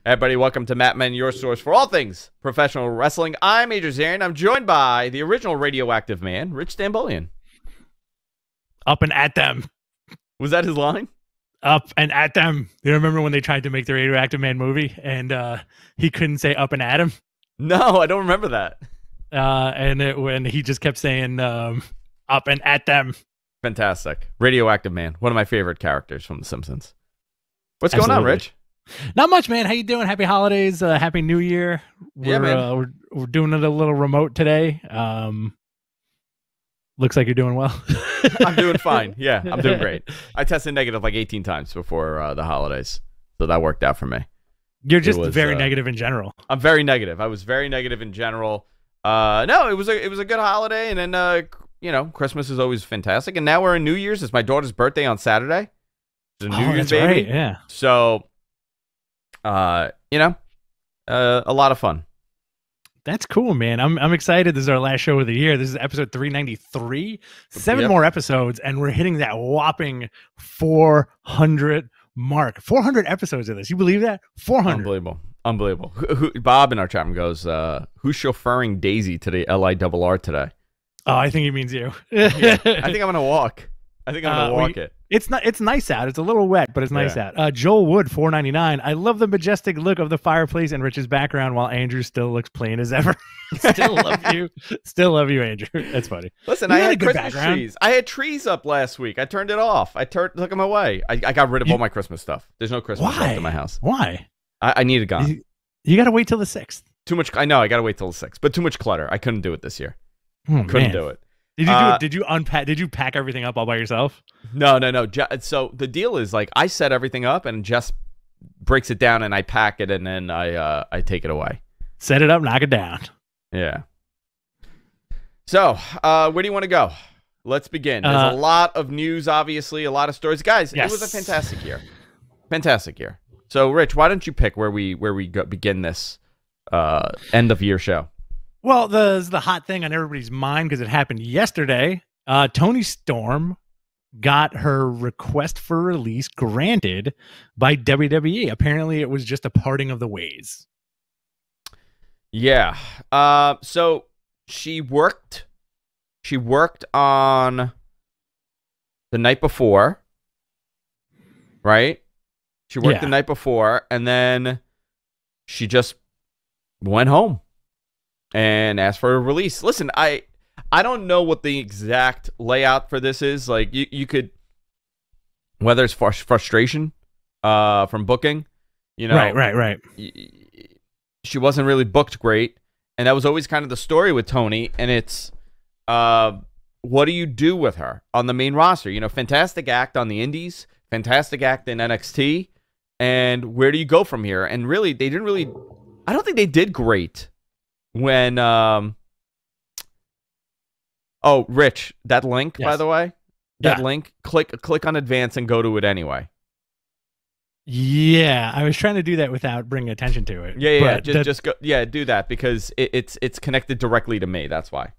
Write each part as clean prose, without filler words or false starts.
Everybody, welcome to Matt Men, your source for all things professional wrestling. I'm Adrian Zarian. I'm joined by the original radioactive man, Rich Stambolian. Up and at them. Was that his line? Up and at them. You remember when they tried to make the Radioactive Man movie and he couldn't say up and at him? No, I don't remember that. When he just kept saying up and at them. Fantastic. Radioactive Man, one of my favorite characters from The Simpsons. What's Absolutely. going on, Rich? Not much, man. How you doing? Happy holidays. Happy New Year. Man. We're doing it a little remote today. Looks like you're doing well. I'm doing fine. Yeah, I'm doing great. I tested negative like 18 times before the holidays, so that worked out for me. You're just very negative in general. I'm very negative. I was very negative in general. No, it was a good holiday, and then Christmas is always fantastic. And now we're in New Year's. It's my daughter's birthday on Saturday. It's a New Year's baby. Right, yeah. So, a lot of fun. That's cool, man. I'm excited. This is our last show of the year. This is episode 393. 7 more episodes, and we're hitting that whopping 400 mark. 400 episodes of this. You believe that? 400. Unbelievable. Bob in our chat room goes, who's chauffeuring Daisy to the LIRR today? Oh, I think he means you. Yeah, I think I'm going to walk. It. It's nice out. It's a little wet, but it's nice out. Joel Wood, $4.99. I love the majestic look of the fireplace and Rich's background while Andrew still looks plain as ever. Still love you. Still love you, Andrew. That's funny. Listen, I had Christmas trees. I had trees up last week. I turned it off. Took them away. I got rid of all my Christmas stuff. There's no Christmas stuff in my house. Why? I need it gone. You got to wait till the 6th. Too much. I know. I got to wait till the 6th. But too much clutter. I couldn't do it this year. Couldn't do it. Did you do it? Did you unpack? Did you pack everything up all by yourself? No. So the deal is like I set everything up and Jess breaks it down and I pack it and then I take it away. Set it up, knock it down. Yeah. So where do you want to go? Let's begin. There's a lot of news, obviously, a lot of stories, guys. Yes. It was a fantastic year. Fantastic year. So Rich, why don't you pick where we begin this end of year show? Well, the hot thing on everybody's mind because it happened yesterday. Toni Storm got her request for release granted by WWE. Apparently, it was just a parting of the ways. Yeah. So she worked on the night before, right? She worked the night before, and then she just went home and asked for a release. Listen, I don't know what the exact layout for this is. Like you could, whether it's frustration from booking, right. She wasn't really booked great, and that was always kind of the story with Toni. And it's what do you do with her on the main roster? Fantastic act on the Indies, fantastic act in NXT, and where do you go from here? And really, they didn't really. I don't think they did great. When Rich, that link, by the way, link, click on advance and go to it anyway. Yeah, I was trying to do that without bringing attention to it. Yeah. Just go. Yeah, do that because it's connected directly to me. That's why.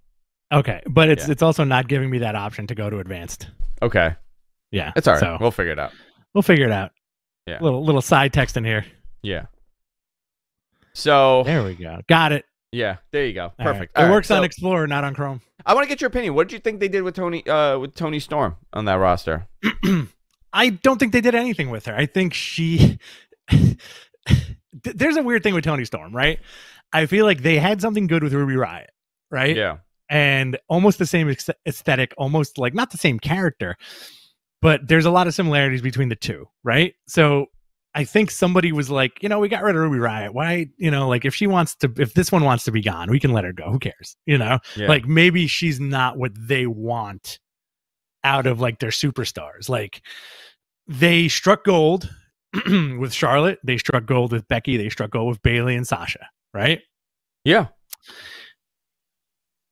Okay, but it's also not giving me that option to go to advanced. Okay. Yeah, it's all right. So we'll figure it out. Yeah. Little side text in here. Yeah. So there we go. Got it. Yeah, there you go. Perfect. Right. It works on Explorer, not on Chrome. I want to get your opinion. What did you think they did with Toni Storm on that roster? I don't think they did anything with her. I think she. There's a weird thing with Toni Storm, right? I feel like they had something good with Ruby Riott, right? Yeah. And almost the same aesthetic, almost like not the same character, but there's a lot of similarities between the two, right? So I think somebody was like, we got rid of Ruby Riott. Why, like if this one wants to be gone, we can let her go. Who cares? Like maybe she's not what they want out of like their superstars. Like they struck gold with Charlotte. They struck gold with Becky. They struck gold with Bayley and Sasha, right? Yeah.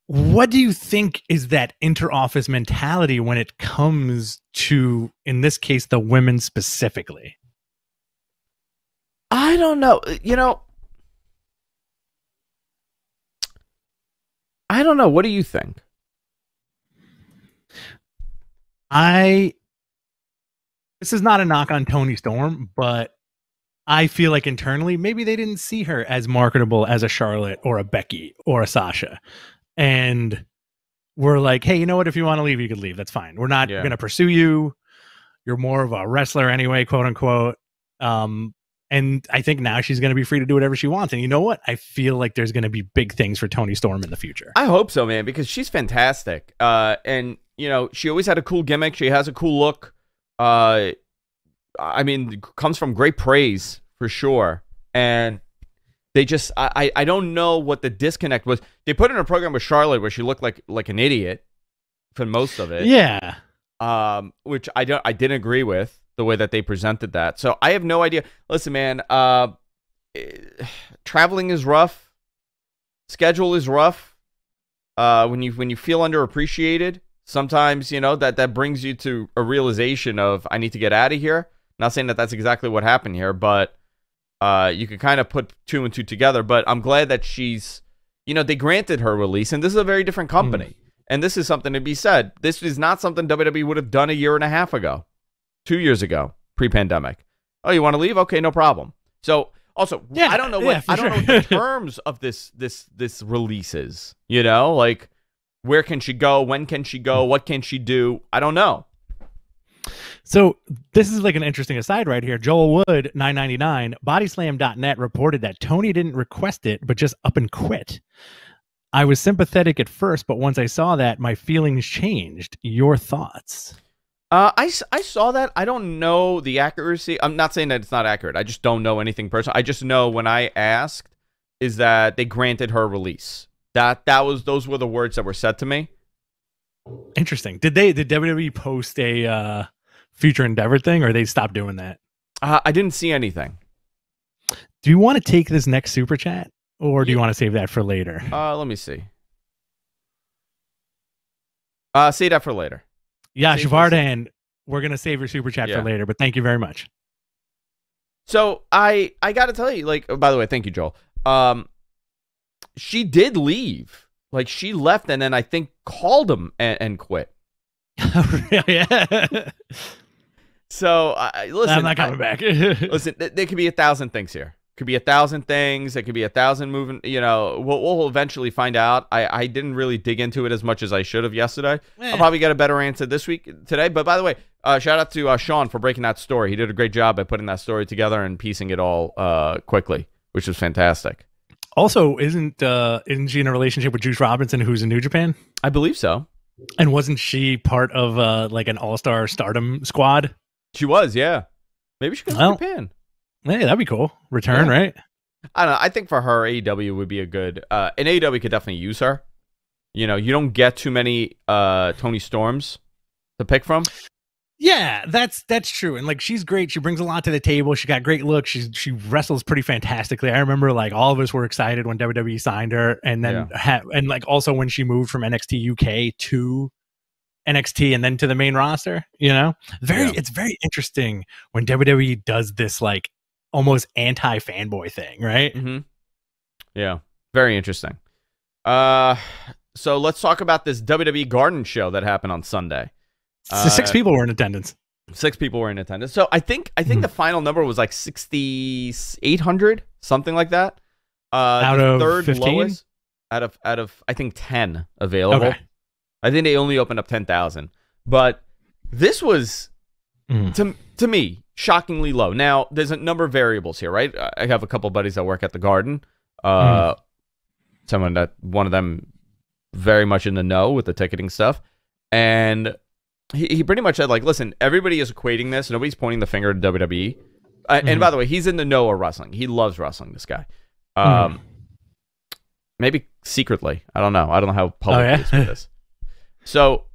What do you think is that inter-office mentality when it comes to, in this case, the women specifically? I don't know. I don't know. What do you think? This is not a knock on Toni Storm, but I feel like internally, maybe they didn't see her as marketable as a Charlotte or a Becky or a Sasha. And we're like, hey, you know what? If you want to leave, you could leave. That's fine. We're not going to pursue you. You're more of a wrestler anyway, quote unquote. And I think now she's going to be free to do whatever she wants. And you know what? I feel like there's going to be big things for Toni Storm in the future. I hope so, man, because she's fantastic. And, you know, she always had a cool gimmick. She has a cool look. I mean, comes from great praise for sure. And they just, I don't know what the disconnect was. They put in a program with Charlotte where she looked like an idiot for most of it. Yeah. Which I didn't agree with the way that they presented that. So I have no idea. Listen, man, traveling is rough. Schedule is rough. When you feel underappreciated, sometimes, you know, that brings you to a realization of, I need to get out of here. Not saying that that's exactly what happened here, but you could kind of put two and two together. But I'm glad that she's, you know, they granted her release, and this is a very different company. And this is something to be said. This is not something WWE would have done a year and a half ago, 2 years ago, pre-pandemic. Oh, you want to leave? Okay, no problem. So also, I don't know what the terms of this release is. You know, like, where can she go? When can she go? What can she do? I don't know. So this is like an interesting aside right here. Joel Wood, 999, Bodyslam.net reported that Toni didn't request it, but just up and quit. I was sympathetic at first, but once I saw that, my feelings changed. Your thoughts? I saw that. I don't know the accuracy. I'm not saying that it's not accurate. I just don't know anything personal. I just know when I asked, is that they granted her release. Those were the words that were said to me. Interesting. Did WWE post a future endeavor thing, or they stopped doing that? I didn't see anything. Do you want to take this next super chat? Or do you want to save that for later? Let me see. Save that for later. Yeah, Shavardan, we're going to save your super chat for later, but thank you very much. So I got to tell you, like, by the way, thank you, Joel. She did leave. Like, she left and then I think called him and quit. Yeah. So, listen. I'm not coming back. Listen, there could be 1,000 things here. Could be 1,000 things. It could be 1,000 moving. You know, we'll eventually find out. I didn't really dig into it as much as I should have yesterday. I'll probably get a better answer today. But by the way, shout out to Sean for breaking that story. He did a great job at putting that story together and piecing it all quickly, which was fantastic. Also, isn't she in a relationship with Juice Robinson, who's in New Japan? I believe so. And wasn't she part of like an all-star Stardom squad? She was, yeah. Maybe she goes to Japan. Hey, that'd be cool. Return, right? I don't know. I think for her, AEW would be a good... and AEW could definitely use her. You know, you don't get too many Toni Storms to pick from. Yeah, that's true. And like, she's great. She brings a lot to the table. She got great looks. She wrestles pretty fantastically. I remember like all of us were excited when WWE signed her, and then and like also when she moved from NXT UK to NXT and then to the main roster. You know, it's very interesting when WWE does this like almost anti-fanboy thing, right? Mm-hmm. Yeah, very interesting. So let's talk about this WWE Garden show that happened on Sunday. So 6 people were in attendance. 6 people were in attendance. So I think the final number was like 6,800, something like that. Out of third 15? Lowest out of I think 10 available. Okay. I think they only opened up 10,000. But this was to me shockingly low. Now there's a number of variables here, right? I have a couple of buddies that work at the Garden. One of them very much in the know with the ticketing stuff, and he pretty much said, like, listen, everybody is equating this. Nobody's pointing the finger at WWE. And by the way, he's in the know of wrestling. He loves wrestling, this guy. Maybe secretly. I don't know. I don't know how public he is with this. So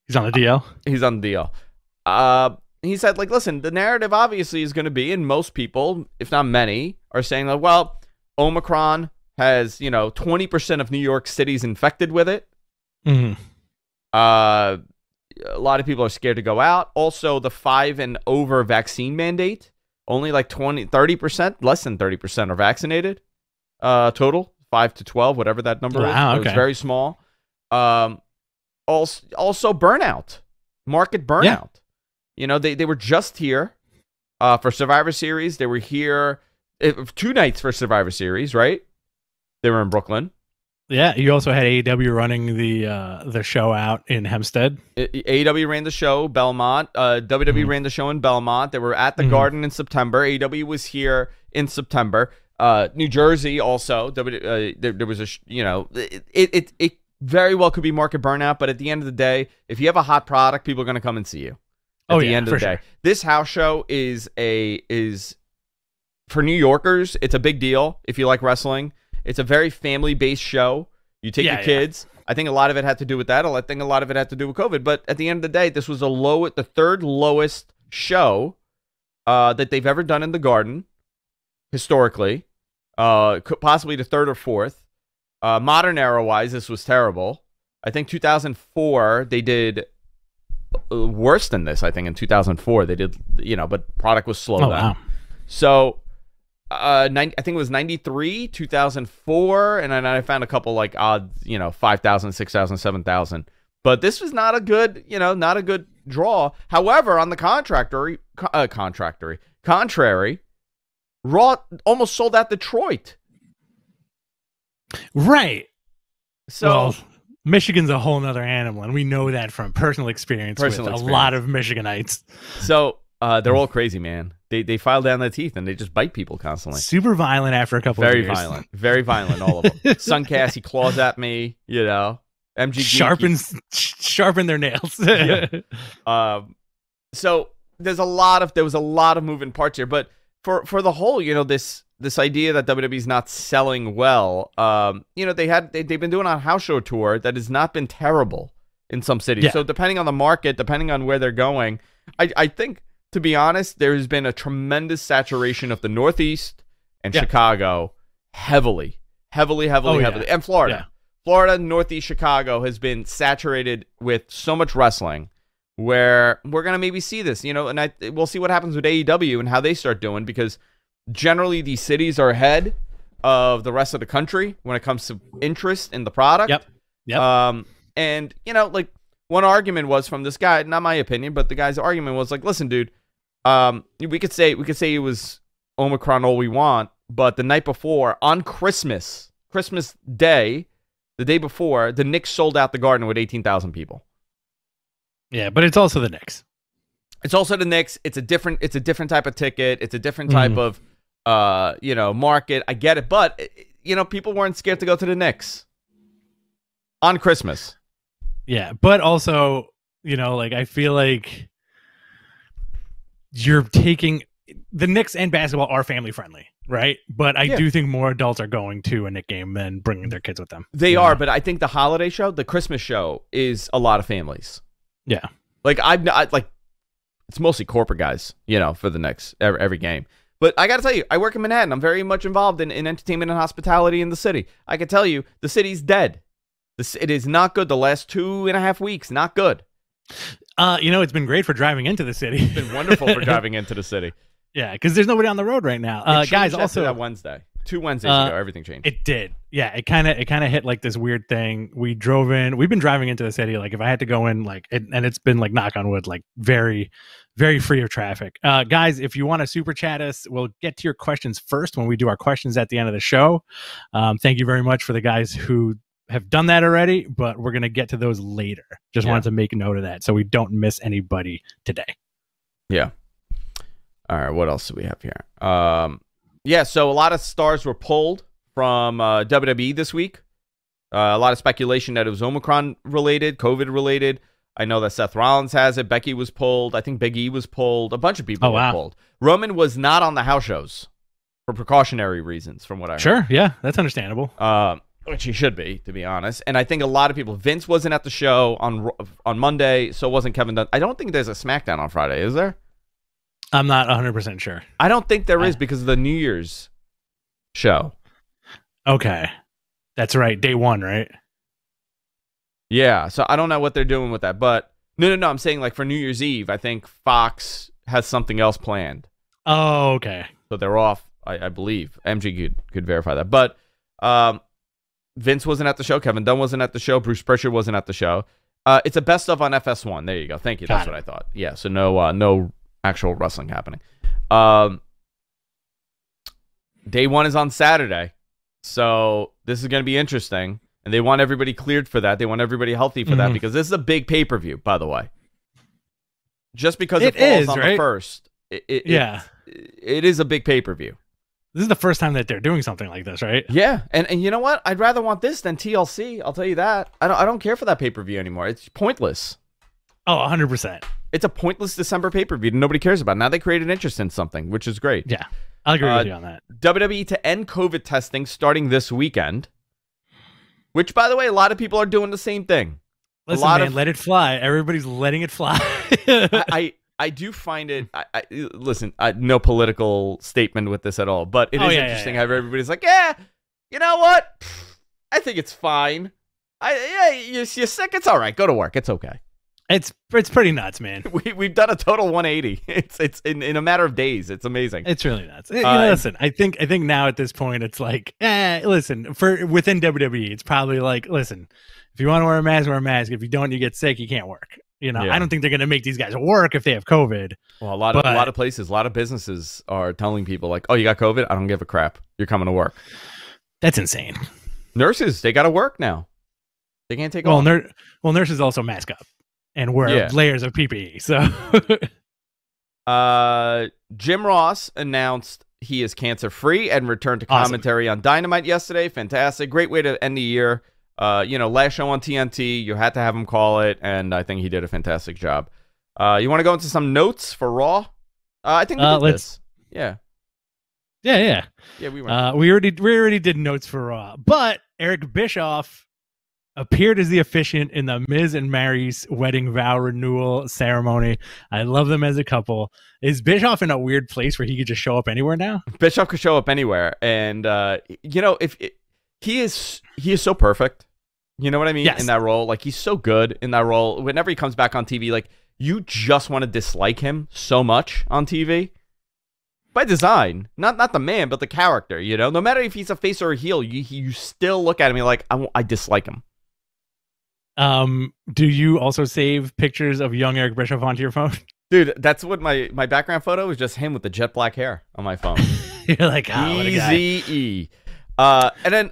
he's on the DL? He's on the DL. He said, like, listen, the narrative obviously is going to be, and most people, if not many, are saying, like, well, Omicron has, 20% of New York City's infected with it. A lot of people are scared to go out. Also, the 5 and over vaccine mandate, only like 30%, less than 30% are vaccinated total, 5 to 12, whatever that number is. Okay. It's very small. Also burnout, market burnout. Yeah. They were just here. for Survivor Series. They were here 2 nights for Survivor Series, right? They were in Brooklyn. Yeah, you also had AEW running the show out in Hempstead. AEW ran the show, Belmont. WWE ran the show in Belmont. They were at the Garden in September. AEW was here in September. New Jersey also. There was it very well could be market burnout, but at the end of the day, if you have a hot product, people are going to come and see you. At the end of the day, this house show is for New Yorkers. It's a big deal if you like wrestling. It's a very family-based show. You take your kids. I think a lot of it had to do with that. I think a lot of it had to do with COVID. But at the end of the day, this was the third lowest show that they've ever done in the Garden, historically. Possibly the third or fourth. Modern era-wise, this was terrible. I think 2004, they did worse than this. I think in 2004, they did, but product was slow then. Wow. So... I think it was 93, 2004, and then I found a couple like odd, 5,000, 6,000, 7,000. But this was not a good, not a good draw. However, on the contrary, Raw almost sold out Detroit. Right. So well, Michigan's a whole nother animal, and we know that from personal experience with a lot of Michiganites. So they're all crazy, man. They file down their teeth and they just bite people constantly. Super violent after a couple of years. Very violent, all of them. Suncast, he claws at me, MG sharpen their nails. So there was a lot of moving parts here, but for the whole, this idea that WWE's not selling well, they've been doing a house show tour that has not been terrible in some cities. Yeah. So depending on the market, depending on where they're going, I think, to be honest, there's been a tremendous saturation of the Northeast and Chicago heavily. And Florida. Yeah. Florida, Northeast Chicago has been saturated with so much wrestling where we're going to maybe see this, and we'll see what happens with AEW and how they start doing, because generally these cities are ahead of the rest of the country when it comes to interest in the product. Yep. And, one argument was from this guy, not my opinion, but the guy's argument was like, listen, dude, we could say it was Omicron all we want, but the night before, on Christmas Day, the day before, the Knicks sold out the Garden with 18,000 people. Yeah, but it's also the Knicks. It's also the Knicks. It's a different type of ticket. It's a different type of market. I get it, but people weren't scared to go to the Knicks on Christmas. Yeah, but also, I feel like you're taking the Knicks and basketball are family friendly, right? But I do think more adults are going to a Knicks game than bringing their kids with them. They are, but I think the holiday show, the Christmas show, is a lot of families. Yeah, it's mostly corporate guys, for the Knicks every game. But I got to tell you, I work in Manhattan. I'm very much involved in entertainment and hospitality in the city. I can tell you, the city's dead. It is not good. The last 2.5 weeks, not good. It's been great for driving into the city. It's been wonderful for driving into the city. Yeah, because there's nobody on the road right now. Guys, also that Wednesday, 2 Wednesdays ago, everything changed. It did. Yeah, it kind of hit like this weird thing. We drove in. We've been driving into the city. Like if I had to go in, and it's been like knock on wood, like very, very free of traffic. Guys, if you want to super chat us, we'll get to your questions first when we do our questions at the end of the show. Thank you very much for the guys who have done that already, but we're going to get to those later. Just wanted to make a note of that so we don't miss anybody today. Yeah. All right. What else do we have here? So a lot of stars were pulled from WWE this week. A lot of speculation that it was Omicron related, COVID related. I know that Seth Rollins has it. Becky was pulled. I think Big E was pulled. A bunch of people were pulled. Roman was not on the house shows for precautionary reasons, from what I heard. Sure. Yeah, that's understandable. Which he should be, to be honest. And I think a lot of people... Vince wasn't at the show on Monday, so wasn't Kevin Dunn. I don't think there's a SmackDown on Friday, is there? I'm not 100% sure. I don't think there is because of the New Year's show. Okay. That's right. Day 1, right? Yeah, so I don't know what they're doing with that. But, no. I'm saying like for New Year's Eve, I think Fox has something else planned. Oh, okay. So they're off, I believe. MG could verify that. But... Vince wasn't at the show. Kevin Dunn wasn't at the show. Bruce Prichard wasn't at the show. It's a best of on FS1. There you go. Thank you. That's what I thought. Yeah. So no actual wrestling happening. Day one is on Saturday. So this is going to be interesting. And they want everybody cleared for that. They want everybody healthy for that because this is a big pay-per-view, by the way. Just because it falls on the first. It is a big pay-per-view. This is the first time that they're doing something like this, right? Yeah. And you know what? I'd rather want this than TLC. I'll tell you that. I don't care for that pay-per-view anymore. It's pointless. Oh, 100%. It's a pointless December pay-per-view that nobody cares about. Now they created interest in something, which is great. Yeah. I'll agree with you on that. WWE to end COVID testing starting this weekend. Which, by the way, a lot of people are doing the same thing. Listen, man, let it fly. Everybody's letting it fly. I do find it. Listen, no political statement with this at all, but it is interesting how everybody's like, yeah, you know what? I think it's fine. You're sick. It's all right. Go to work. It's okay. It's pretty nuts, man. We've done a total 180. It's in a matter of days. It's amazing. It's really nuts. Listen, I think now at this point it's like, listen, within WWE, it's probably like, listen, if you want to wear a mask, wear a mask. If you don't, you get sick, you can't work. I don't think they're going to make these guys work if they have COVID. Well, a lot of places, a lot of businesses are telling people like, oh, you got COVID? I don't give a crap. You're coming to work. That's insane. Nurses, they got to work now. They can't take off. Nurses also mask up and wear layers of PPE. So, Jim Ross announced he is cancer-free and returned to commentary on Dynamite yesterday. Fantastic. Great way to end the year. Last show on TNT, you had to have him call it, and I think he did a fantastic job. You want to go into some notes for Raw? I think we did this. Yeah. Yeah, we went. We already did notes for Raw, but Eric Bischoff appeared as the officiant in the Miz and Mary's wedding vow renewal ceremony. I love them as a couple. Is Bischoff in a weird place where he could just show up anywhere now? Bischoff could show up anywhere, and he is so perfect. You know what I mean? Yes. In that role, like he's so good in that role. Whenever he comes back on TV, like you just want to dislike him so much on TV. By design, not the man, but the character. No matter if he's a face or a heel, you still look at him and like I dislike him. Do you also save pictures of young Eric Bischoff onto your phone? Dude, that's what my background photo is, just him with the jet black hair on my phone. You're like, Easy. And then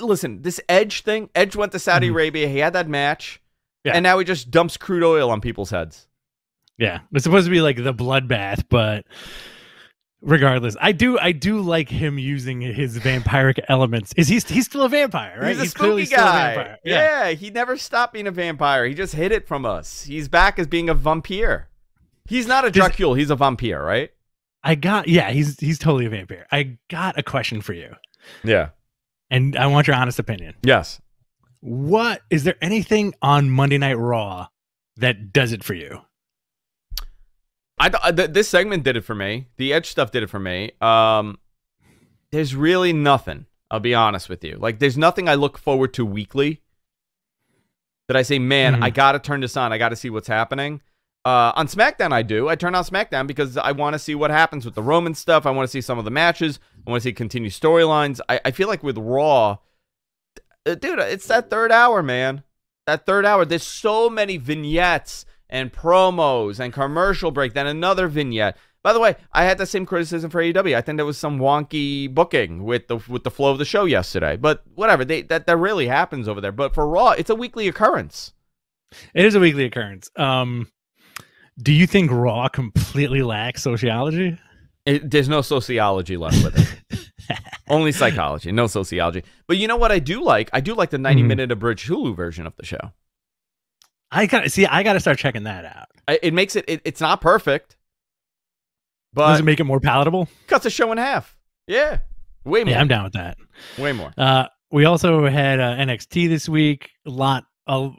listen, this Edge thing. Edge went to Saudi Arabia. He had that match, and now he just dumps crude oil on people's heads. Yeah, it's supposed to be like the bloodbath, but regardless, I do like him using his vampiric elements. He's still a vampire, right? He's a spooky guy. Yeah, he never stopped being a vampire. He just hid it from us. He's back as being a vampire. He's not a Dracula. He's a vampire, right? He's totally a vampire. I got a question for you. Yeah. And I want your honest opinion. Yes. What is there anything on Monday Night Raw that does it for you? This segment did it for me. The Edge stuff did it for me. There's really nothing. I'll be honest with you. Like, there's nothing I look forward to weekly that I say, man, I got to turn this on. I got to see what's happening. On SmackDown, I do. I turn on SmackDown because I want to see what happens with the Roman stuff. I want to see some of the matches. I want to see continued storylines. I feel like with Raw, dude, it's that third hour, man. That third hour. There's so many vignettes and promos and commercial break, then another vignette. By the way, I had the same criticism for AEW. I think there was some wonky booking with the flow of the show yesterday. But whatever, that really happens over there. But for Raw, it's a weekly occurrence. It is a weekly occurrence. Do you think Raw completely lacks sociology? There's no sociology left with it. Only psychology, no sociology. But you know what I do like? I do like the 90-minute abridged Hulu version of the show. I gotta start checking that out. It makes it's not perfect, but does it make it more palatable? Cuts the show in half. Yeah, way more. Yeah, I'm down with that. Way more. We also had NXT this week. A lot of,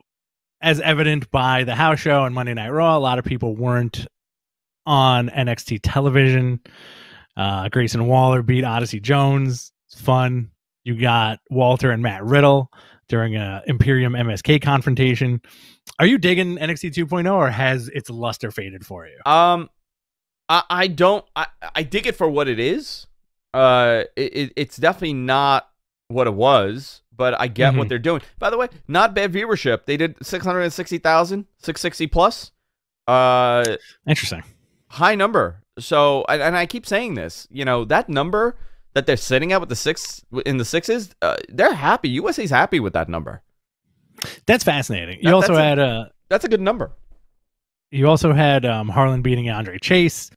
as evident by the house show and Monday Night Raw, a lot of people weren't on NXT television. Grayson Waller beat Odyssey Jones. It's fun. You got Walter and Matt Riddle during a Imperium MSK confrontation. Are you digging NXT 2.0 or has its luster faded for you? I don't. I dig it for what it is. It's definitely not what it was, but I get what they're doing. By the way, not bad viewership. They did 660,000, 660 plus. Interesting. High number. So, and I keep saying this, that number that they're sitting at with the sixes, they're happy. USA's happy with that number. That's fascinating. You also had that's a good number. You also had Harlan beating Andre Chase.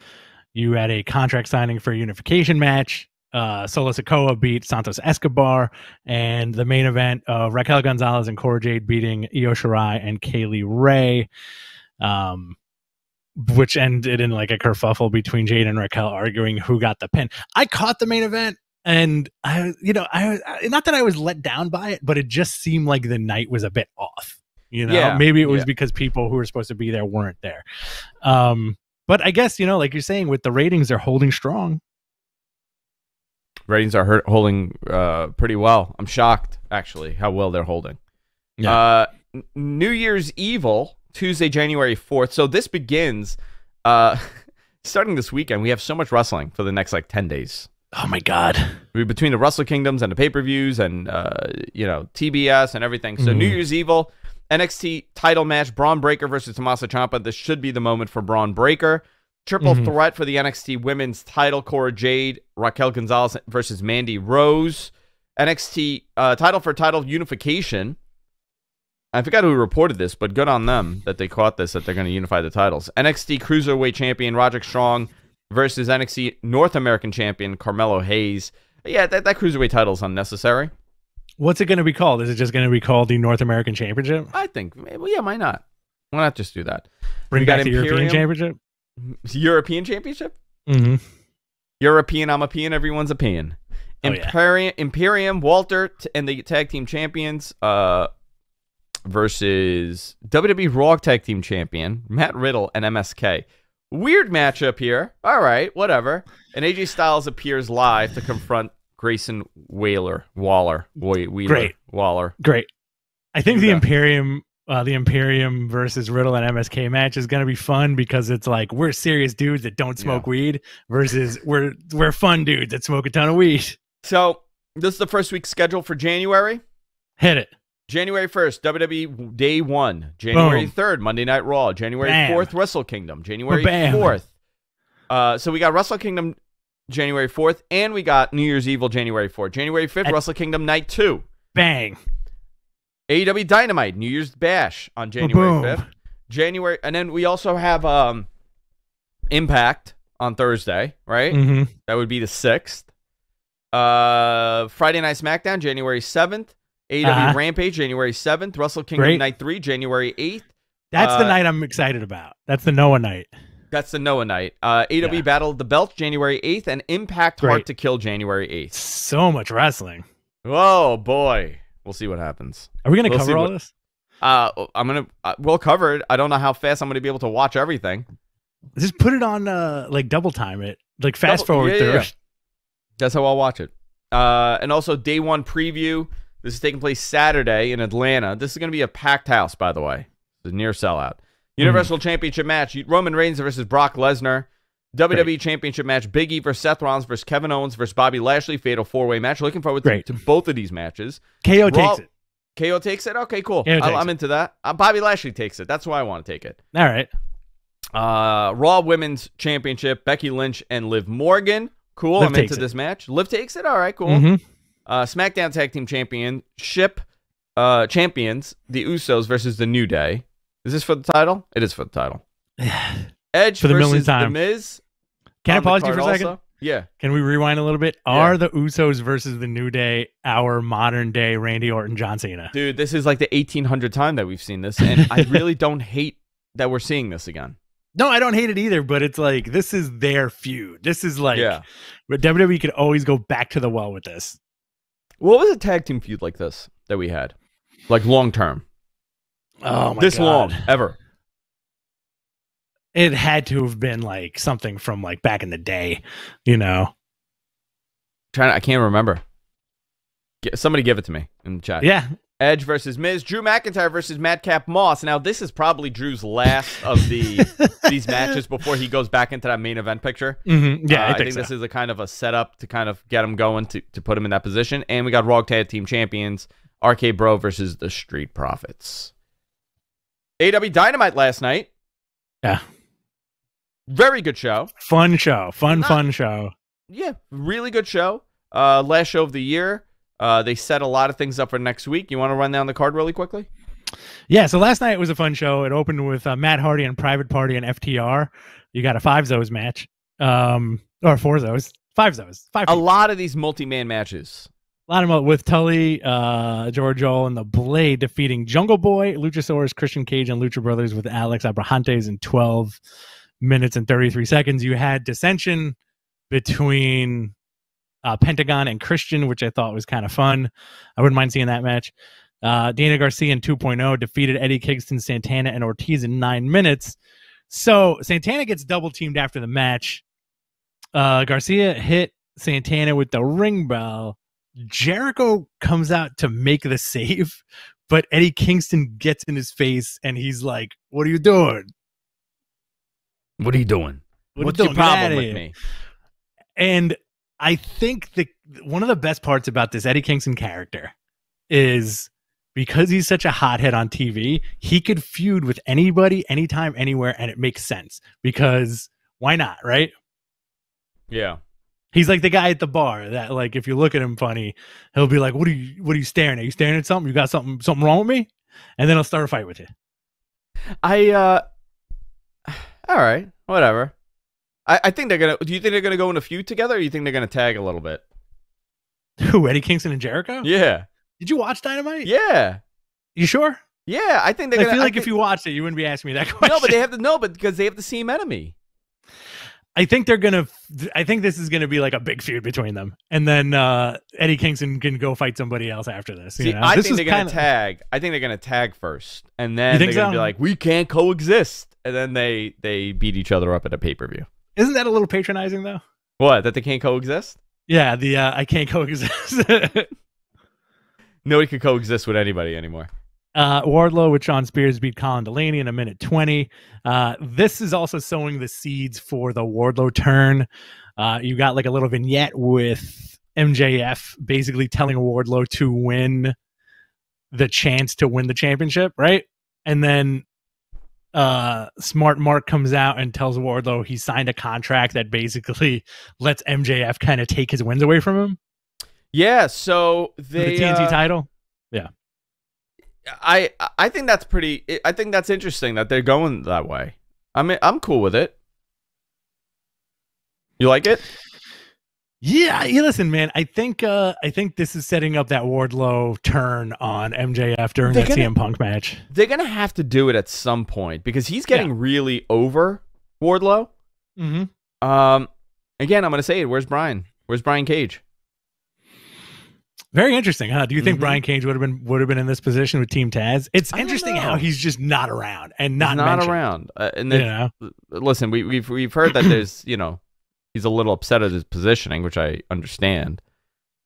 You had a contract signing for a unification match. Solo Sikoa beat Santos Escobar, and the main event of Raquel Gonzalez and Cora Jade beating Io Shirai and Kaylee Ray, which ended in like a kerfuffle between Jade and Raquel arguing who got the pin. I caught the main event, and I not that I was let down by it, but it just seemed like the night was a bit off. Maybe it was because people who were supposed to be there weren't there. But I guess, like you're saying, with the ratings, they're holding strong. Ratings are holding pretty well. I'm shocked, actually, how well they're holding. Yeah. New Year's Evil, Tuesday, January 4th. So this begins starting this weekend. We have so much wrestling for the next 10 days. Oh, my God. Between the Wrestle Kingdoms and the pay-per-views and, TBS and everything. So New Year's Evil, NXT title match, Braun Breaker versus Tommaso Ciampa. This should be the moment for Braun Breaker. Triple threat for the NXT women's title, Cora Jade, Raquel Gonzalez versus Mandy Rose. NXT title for title unification. I forgot who reported this, but good on them that they caught this, that they're going to unify the titles. NXT Cruiserweight Champion, Roderick Strong versus NXT North American Champion, Carmelo Hayes. Yeah, that Cruiserweight title is unnecessary. What's it going to be called? Is it just going to be called the North American Championship? I think, yeah, why not? Why not just do that? Bring back the European Championship? European Championship? European, I'm a peon, everyone's a peon. Imperium, Walter, and the Tag Team Champions versus WWE Raw Tag Team Champion, Matt Riddle and MSK. Weird matchup here. All right, whatever. And AJ Styles appears live to confront Grayson Waller. Great. Waller. Great. I think the Imperium versus Riddle and MSK match is going to be fun because it's like we're serious dudes that don't smoke weed versus we're fun dudes that smoke a ton of weed. So this is the first week scheduled for January. Hit it. January 1st, WWE Day 1. January 3rd, Monday Night Raw. January 4th, Wrestle Kingdom. January 4th. So we got Wrestle Kingdom January 4th, and we got New Year's Evil January 4th. January 5th, Wrestle Kingdom Night 2. Bang. AEW Dynamite, New Year's Bash on January 5th. And then we also have Impact on Thursday, right? That would be the 6th. Friday Night SmackDown, January 7th. AEW Rampage, January 7th. Wrestle Kingdom Night 3, January 8th. That's the night I'm excited about. That's the Noah night. That's the Noah night. AEW Battle of the Belt, January 8th. And Impact Hard to Kill, January 8th. So much wrestling. Oh, boy. We'll see what happens. Are we going to cover all this? We'll cover it. I don't know how fast I'm going to be able to watch everything. Just put it on, double time it. Like, fast forward through it. That's how I'll watch it. And also, Day 1 preview. This is taking place Saturday in Atlanta. This is going to be a packed house, by the way. It's a near sellout. Universal Championship match. Roman Reigns versus Brock Lesnar. WWE Championship match. Big E versus Seth Rollins versus Kevin Owens versus Bobby Lashley. Fatal 4-way match. Looking forward to both of these matches. KO takes it. KO takes it? Okay, cool. I'm into that. Bobby Lashley takes it. That's why I want to take it. All right. Raw Women's Championship. Becky Lynch and Liv Morgan. Cool. I'm into this match. Liv takes it? All right, cool. SmackDown Tag Team Championship champions, the Usos versus the New Day. Is this for the title? It is for the title. Edge for the versus The Miz. Can I pause you for a second? Also. Yeah. Can we rewind a little bit? Are the Usos versus the New Day our modern day Randy Orton, John Cena? Dude, this is like the 1800th time that we've seen this, and I really don't hate that we're seeing this again. No, I don't hate it either, but it's like this is their feud. This is like but WWE could always go back to the well with this. What was a tag team feud like this that we had? Like long term? Oh my this God. Long, ever. It had to have been like something from like back in the day, you know. I can't remember. Somebody give it to me in the chat. Yeah. Edge versus Miz. Drew McIntyre versus Madcap Moss. Now, this is probably Drew's last of these matches before he goes back into that main event picture. Yeah, I think so. This is a kind of a setup to kind of get him going to put him in that position. And we got Raw Tag Team Champions, RK Bro versus the Street Profits. AEW Dynamite last night. Yeah. Very good show. Fun show. Fun show. Yeah, really good show. Last show of the year. They set a lot of things up for next week. You want to run down the card really quickly? Yeah, so last night was a fun show. It opened with Matt Hardy and Private Party and FTR. You got a 5-Zos match. Or 4-Zos. 5-Zos. A lot of these multi-man matches. A lot of them with Tully, Giorgio, and the Blade defeating Jungle Boy, Luchasaurus, Christian Cage, and Lucha Brothers with Alex Abrahantes in 12 minutes and 33 seconds. You had dissension between Pentagon and Christian, which I thought was kind of fun. I wouldn't mind seeing that match. Dana Garcia in 2.0 defeated Eddie Kingston, Santana, and Ortiz in 9 minutes. So Santana gets double teamed after the match. Garcia hit Santana with the ring bell. Jericho comes out to make the save, but Eddie Kingston gets in his face and he's like, "What are you doing? What are you doing? What's your problem with me?" And I think one of the best parts about this Eddie Kingston character is because he's such a hothead on TV, he could feud with anybody, anytime, anywhere, and it makes sense because why not, right? Yeah. He's like the guy at the bar that, like, if you look at him funny, he'll be like, what are you staring at? You staring at something? You got something wrong with me? And then he'll start a fight with you. All right, whatever. I think they're gonna. Do you think they're gonna go in a feud together, or do you think they're gonna tag a little bit? Who, Eddie Kingston and Jericho? Yeah. Did you watch Dynamite? Yeah. You sure? Yeah, I think they're gonna. I feel like if you watched it, you wouldn't be asking me that question. No, but they have to know, but because they have the same enemy. I think this is gonna be like a big feud between them, and then Eddie Kingston can go fight somebody else after this. See, I think they're gonna tag. I think they're gonna tag first, and then they're gonna be like, "We can't coexist," and then they beat each other up at a pay-per-view. Isn't that a little patronizing though? What? That they can't coexist? Yeah, the I can't coexist. Nobody can coexist with anybody anymore. Wardlow with Shawn Spears beat Colin Delaney in 1:20. This is also sowing the seeds for the Wardlow turn. You got like a little vignette with MJF basically telling Wardlow to win the chance to win the championship, right? And then Smart Mark comes out and tells Wardlow he signed a contract that basically lets MJF kind of take his wins away from him. Yeah, so the TNT title. Yeah. I think that's pretty. I think that's interesting that they're going that way. I mean, I'm cool with it. You like it? Yeah. Listen, man. I think this is setting up that Wardlow turn on MJF during that CM Punk match. They're gonna have to do it at some point because he's getting really over Wardlow. Mm-hmm. Again, I'm gonna say it. Where's Brian? Where's Brian Cage? Very interesting, huh? Do you think Brian Cage would have been in this position with Team Taz? It's interesting how he's just not around and not around. Listen, we've heard that there's he's a little upset at his positioning, which I understand.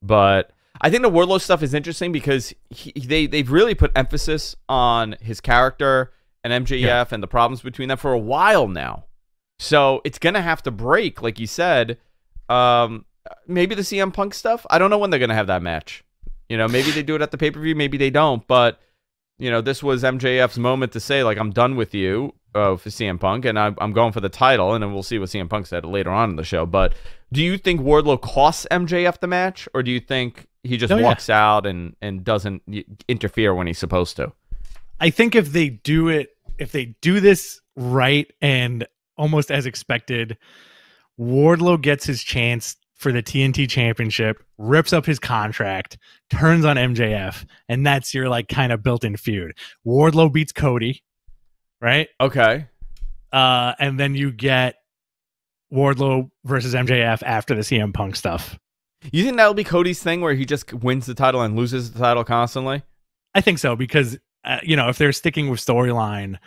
But I think the Wardlow stuff is interesting because they've really put emphasis on his character and MJF and the problems between them for a while now. So it's gonna have to break, like you said. Maybe the CM Punk stuff. I don't know when they're going to have that match. Maybe they do it at the pay-per-view. Maybe they don't. But, this was MJF's moment to say, like, I'm done with you for CM Punk, and I'm going for the title. And then we'll see what CM Punk said later on in the show. But do you think Wardlow costs MJF the match? Or do you think he just walks out and doesn't interfere when he's supposed to? I think if they do this right and almost as expected, Wardlow gets his chance for the TNT championship, rips up his contract, turns on MJF, and that's your like kind of built-in feud. Wardlow beats Cody, right? Okay. And then you get Wardlow versus MJF after the CM Punk stuff. You think that'll be Cody's thing where he just wins the title and loses the title constantly? I think so because, if they're sticking with storyline,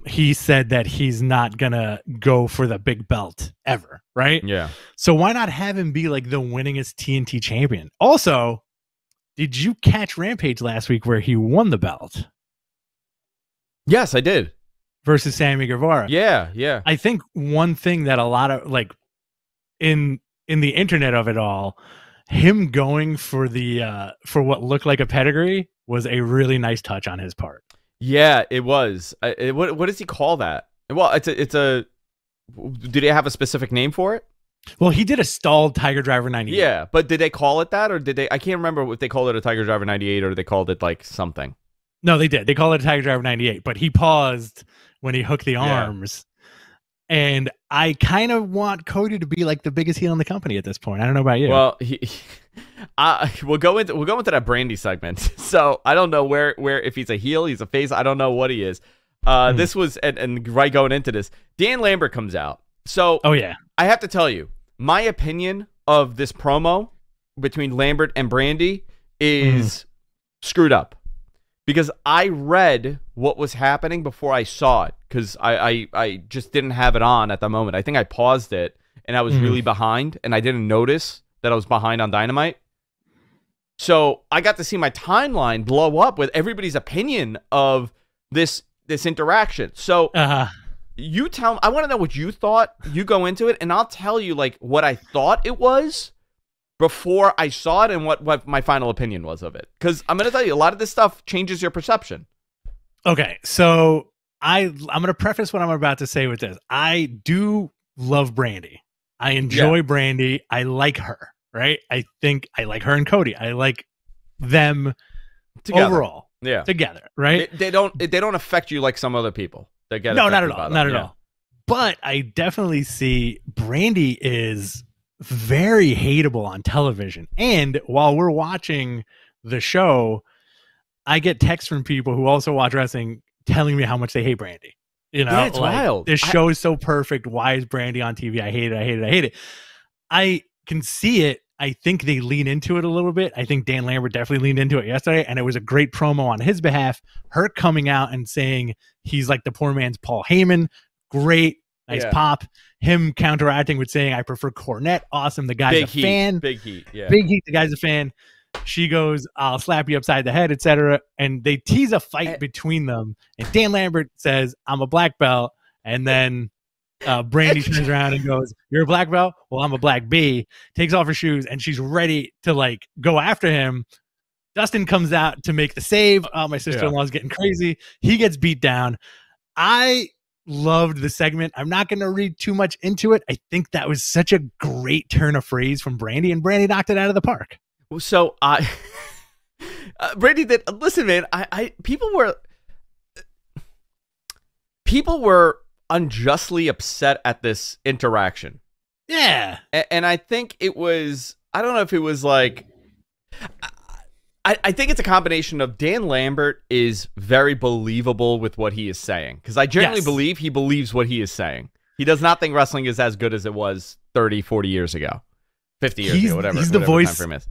he said that he's not gonna go for the big belt ever, right? Yeah. So why not have him be like the winningest TNT champion? Also, did you catch Rampage last week where he won the belt? Yes, I did. Versus Sammy Guevara. Yeah. I think one thing that a lot of like in the internet of it all, him going for the for what looked like a pedigree was a really nice touch on his part. Yeah, it was. What does he call that? Well, it's a did they have a specific name for it? Well, he did a stalled Tiger Driver 98. Yeah, but did they call it that, or did they? I can't remember if they called it a Tiger Driver 98 or they called it like something. No, they did. They called it a Tiger Driver 98, but he paused when he hooked the arms. And I kind of want Cody to be like the biggest heel in the company at this point. I don't know about you. Well, we'll go into that Brandy segment. So I don't know where if he's a heel, he's a face. I don't know what he is. This was and right going into this, Dan Lambert comes out. So I have to tell you, my opinion of this promo between Lambert and Brandy is screwed up. Because I read what was happening before I saw it, because I just didn't have it on at the moment. I think I paused it, and I was really behind, and I didn't notice that I was behind on Dynamite. So I got to see my timeline blow up with everybody's opinion of this interaction. So you tell me, I want to know what you thought. You go into it, and I'll tell you like what I thought it was before I saw it and what my final opinion was of it. Because I'm going to tell you, a lot of this stuff changes your perception. Okay, so I'm going to preface what I'm about to say with this. I do love Brandy. I enjoy Brandy. I like her, right? I think I like her and Cody. I like them together. Overall. Yeah. Together, right? They don't affect you like some other people. They get no, not at all. Not at all. But I definitely see Brandy is very hateable on television. And while we're watching the show, I get texts from people who also watch wrestling telling me how much they hate Brandy. You know, it's like, wild. This show is so perfect. Why is Brandy on TV? I hate it. I hate it. I hate it. I can see it. I think they lean into it a little bit. I think Dan Lambert definitely leaned into it yesterday, and it was a great promo on his behalf. Her coming out and saying he's like the poor man's Paul Heyman. Great. Nice pop. Him counteracting with saying, I prefer Cornette. Awesome. The guy's a fan. Big heat. Yeah. Big heat. The guy's a fan. She goes, I'll slap you upside the head, etc. And they tease a fight between them. And Dan Lambert says, I'm a black belt. And then Brandy turns around and goes, you're a black belt? Well, I'm a black bee. Takes off her shoes and she's ready to like go after him. Dustin comes out to make the save. My sister-in-law's getting crazy. He gets beat down. I loved the segment. I'm not going to read too much into it. I think that was such a great turn of phrase from Brandy, and Brandy knocked it out of the park. So Brandy did. Listen, man. People were unjustly upset at this interaction. Yeah, and I think it was. I don't know if it was like. I think it's a combination of Dan Lambert is very believable with what he is saying. Because I genuinely believe he believes what he is saying. He does not think wrestling is as good as it was 30, 40 years ago. 50 years ago, whatever. He's the voice. Time frame is.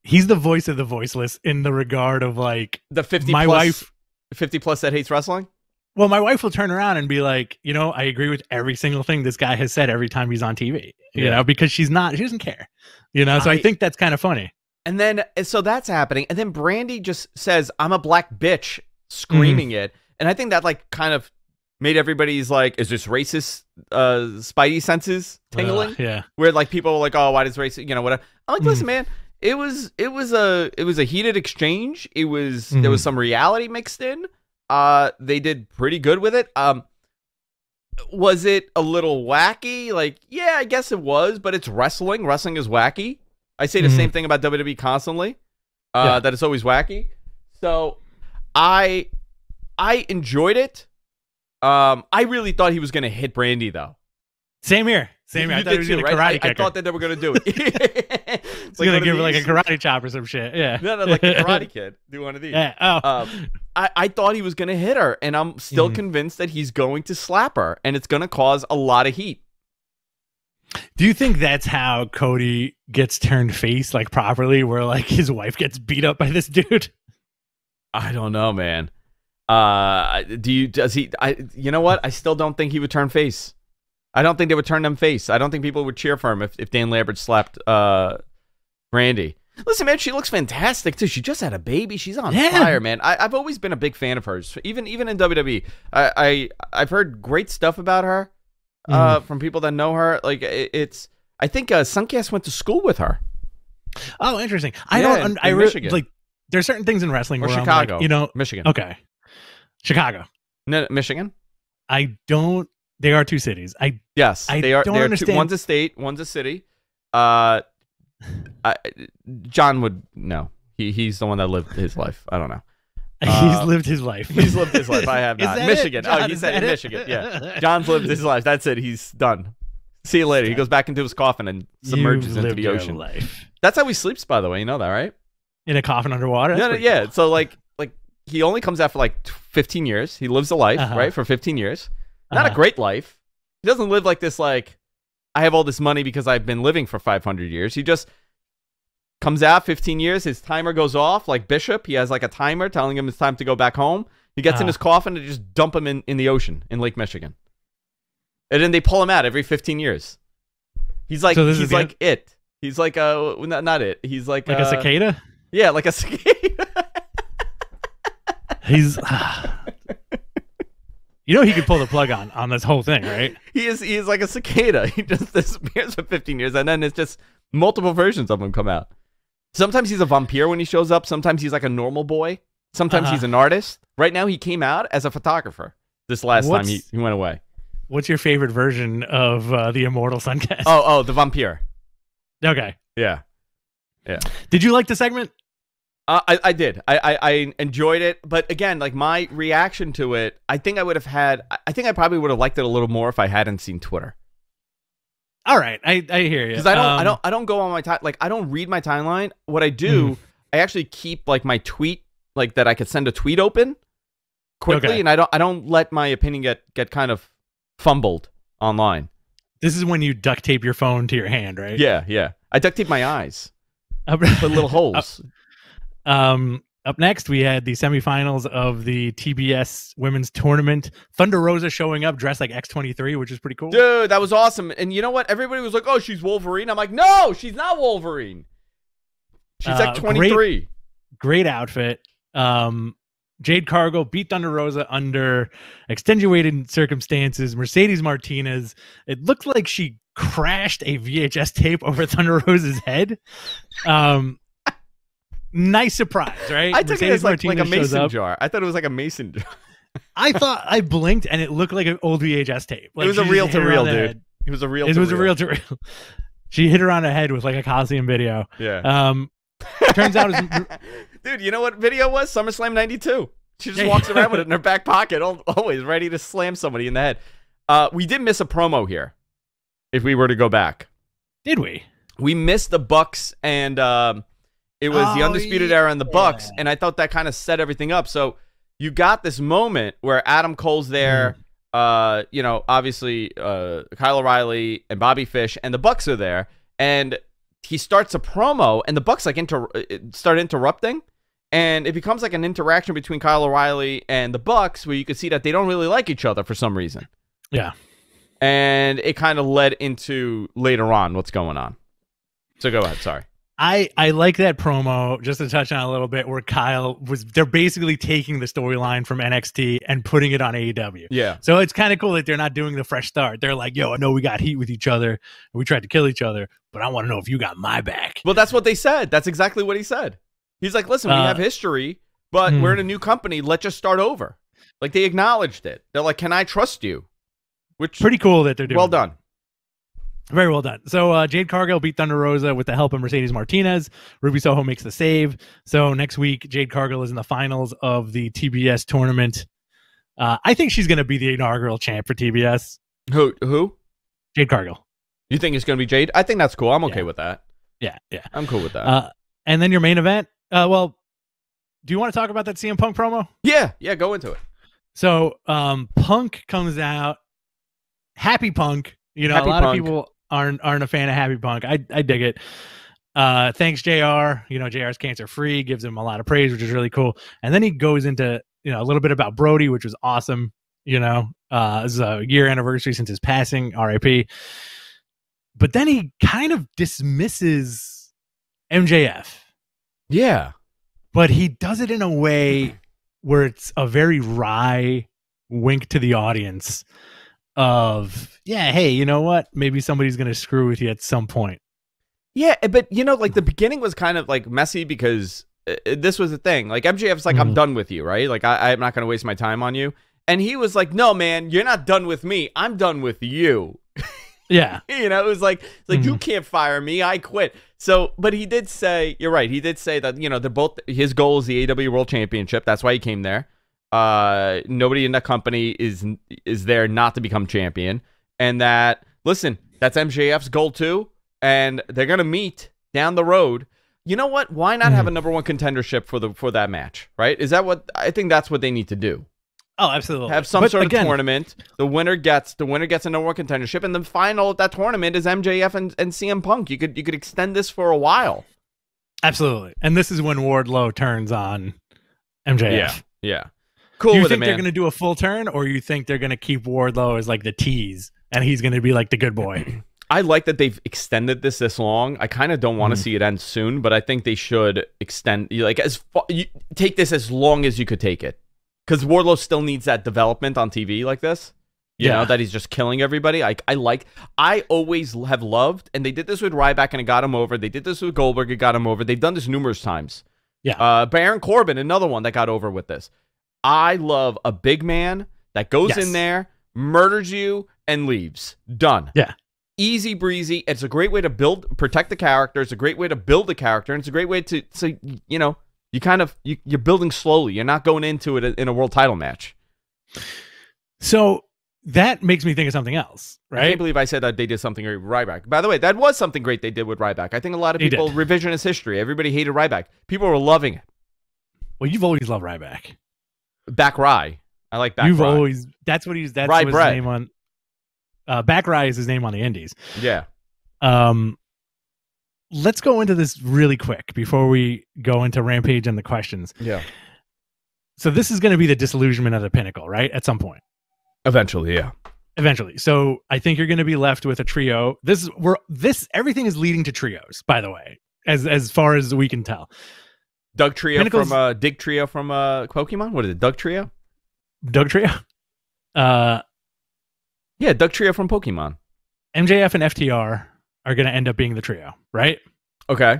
He's the voice of the voiceless in the regard of like the 50 my plus, wife 50 plus that hates wrestling. Well, my wife will turn around and be like, you know, I agree with every single thing this guy has said every time he's on TV, you know, because she doesn't care, you know? So I think that's kind of funny. And then, so that's happening. And then Brandy just says, I'm a black bitch, screaming it. And I think that like kind of made everybody's like, is this racist spidey senses tingling? Yeah. Where like people were like, oh, why does racist, you know, whatever. I'm like, listen, man, it was a heated exchange. It was, there was some reality mixed in. They did pretty good with it. Was it a little wacky? Like, yeah, I guess it was, but it's wrestling. Wrestling is wacky. I say the same thing about WWE constantly, that it's always wacky. So I enjoyed it. I really thought he was going to hit Brandy, though. Same here. I thought he was going to karate kick her. I thought that they were going to do it. It's going to give her like a karate chop or some shit. Yeah. No, like a Karate Kid. Do one of these. Yeah. Oh. I thought he was going to hit her, and I'm still convinced that he's going to slap her, and it's going to cause a lot of heat. Do you think that's how Cody gets turned face, like properly, where like his wife gets beat up by this dude? I don't know, man. Does he? You know what? I still don't think he would turn face. I don't think they would turn them face. I don't think people would cheer for him if Dan Lambert slapped Brandy. Listen, man, she looks fantastic too. She just had a baby. She's on fire, man. I've always been a big fan of hers, even in WWE. I've heard great stuff about her. From people that know her. Like it's, I think Suncast went to school with her. Oh, interesting. I really like. There's certain things in wrestling or where Chicago, I'm like, you know, Michigan. Okay, Chicago, No, Michigan. I don't They are two cities. Yes, they are. Don't They are understand. one's a state, one's a city. John would know. He's the one that lived his life. I don't know. He's lived his life. He's lived his life. I have Is not. that Michigan. it, John? Oh, he Is said that in it? Michigan. Yeah. John's lived his life. That's it. He's done. See you later. He goes back into his coffin and submerges into the ocean. Life. That's how he sleeps, by the way. You know that, right? In a coffin underwater? That's Yeah. cool. So like he only comes out for like 15 years. He lives a life, right? For 15 years. Not a great life. He doesn't live like this, like, I have all this money because I've been living for 500 years. He just comes out 15 years. His timer goes off like Bishop. He has like a timer telling him it's time to go back home. He gets in his coffin and just dump him in the ocean in Lake Michigan. And then they pull him out every 15 years. He's like, he's like it. He's like not it. He's like a cicada? Yeah, like a cicada. He's you know he could pull the plug on this whole thing, right? He is like a cicada. He just disappears for 15 years and then it's just multiple versions of him come out. Sometimes he's a vampire when he shows up. Sometimes he's like a normal boy. Sometimes he's an artist. Right now he came out as a photographer this last time he went away. What's your favorite version of the Immortal Suncast? Oh, the vampire. Okay. Yeah. Did you like the segment? I did. I enjoyed it, but again, like my reaction to it, I think I probably would have liked it a little more if I hadn't seen Twitter. All right, I hear you. Because I don't go on my time, like I don't read my timeline. What I do, I actually keep like my tweet, like that I could send a tweet open quickly, and I don't let my opinion get kind of fumbled online. This is when you duct tape your phone to your hand, right? Yeah. I duct tape my eyes, put little holes. Up next, we had the semifinals of the TBS Women's Tournament. Thunder Rosa showing up dressed like X-23, which is pretty cool. Dude, that was awesome. And you know what? Everybody was like, "Oh, she's Wolverine." I'm like, "No, she's not Wolverine. She's X-23." Great outfit. Jade Cargill beat Thunder Rosa under extenuating circumstances. Mercedes Martinez, it looked like she crashed a VHS tape over Thunder Rosa's head. Nice surprise, right? I took it as like a mason jar. I thought it was like a mason jar. I blinked and it looked like an old VHS tape. Like, it was a reel to reel, dude. It was a reel to reel. She hit her on the head with like a Coliseum video. Yeah. Turns out, dude, you know what video was? SummerSlam '92. She just walks around with it in her back pocket, always ready to slam somebody in the head. We did miss a promo here. If we were to go back, did we? We missed the Bucks and it was the Undisputed Era and the Bucks, and I thought that kind of set everything up. So you got this moment where Adam Cole's there, obviously Kyle O'Reilly and Bobby Fish, and the Bucks are there, and he starts a promo, and the Bucks like start interrupting, and it becomes like an interaction between Kyle O'Reilly and the Bucks, where you can see that they don't really like each other for some reason. Yeah, and it kind of led into later on what's going on. So go ahead. Sorry. I like that promo, just to touch on a little bit, where they're basically taking the storyline from NXT and putting it on AEW. Yeah. So it's kind of cool that they're not doing the fresh start. They're like, yo, I know we got heat with each other and we tried to kill each other, but I want to know if you got my back. Well, that's what they said. That's exactly what he said. He's like, listen, we have history, but we're in a new company. Let's just start over. Like, they acknowledged it. They're like, can I trust you? Which pretty cool that they're doing. Well done. Very well done. So Jade Cargill beat Thunder Rosa with the help of Mercedes Martinez. Ruby Soho makes the save. So next week, Jade Cargill is in the finals of the TBS tournament. I think she's going to be the inaugural champ for TBS. Who? Jade Cargill. You think it's going to be Jade? I think that's cool. I'm okay with that. Yeah. I'm cool with that. And then your main event. Do you want to talk about that CM Punk promo? Yeah, go into it. So Punk comes out. Happy Punk. You know, Happy a lot Punk. of people aren't a fan of Happy Punk. I dig it. Thanks, JR. You know, JR's cancer free, gives him a lot of praise, which is really cool. And then he goes into, a little bit about Brody, which was awesome. This is a year anniversary since his passing, RIP. But then he kind of dismisses MJF. Yeah. But he does it in a way where it's a very wry wink to the audience of, yeah, hey, you know what? Maybe somebody's going to screw with you at some point. Yeah, but, like the beginning was kind of like messy because this was the thing. Like MJF's like, I'm done with you, right? Like I'm not going to waste my time on you. And he was like, no, man, you're not done with me. I'm done with you. Yeah. You know, it was like you can't fire me. I quit. So, but he did say, you're right. He did say that, they're both, his goal is the AEW World Championship. That's why he came there. Nobody in that company is there not to become champion. And that, listen, that's MJF's goal too. And they're going to meet down the road. You know what? Why not have a number one contendership for that match? Right? Is that what, I think that's what they need to do. Oh, absolutely. Have some sort of tournament. The winner gets a number one contendership, and the final of that tournament is MJF and CM Punk. You could extend this for a while. Absolutely. And this is when Wardlow turns on MJF. Yeah. Cool. Do you with think it, they're man. going to do a full turn, or you think they're going to keep Wardlow as like the tease, and he's going to be like the good boy? I like that they've extended this long. I kind of don't want to see it end soon, but I think they should extend. Take this as long as you could take it. Because Wardlow still needs that development on TV like this. You know, that he's just killing everybody. I always have loved, and they did this with Ryback and it got him over. They did this with Goldberg, it got him over. They've done this numerous times. Yeah. Baron Corbin, another one that got over with this. I love a big man that goes in there, murders you, and leaves. Done. Yeah. Easy breezy. It's a great way to protect the character. It's a great way to build the character, and it's a great way to you're building slowly. You're not going into it in a world title match. So that makes me think of something else, right? I can't believe I said that they did something great with Ryback. By the way, that was something great they did with Ryback. I think a lot of people revisionist history. Everybody hated Ryback. People were loving it. Well, you've always loved Ryback. Back Rye. I like Back Rye. You've always. That's what his name on. Back Rye is his name on the Indies. Yeah. Let's go into this really quick before we go into Rampage and the questions. Yeah. So this is going to be the disillusionment of the Pinnacle, right? At some point. Eventually, yeah. Eventually. So I think you're going to be left with a trio. Everything is leading to trios, by the way, as far as we can tell. Doug Trio from Dig Trio from Pokemon. What is it? Doug Trio? Doug Trio? Yeah, Doug Trio from Pokemon. MJF and FTR are going to end up being the trio, right? Okay.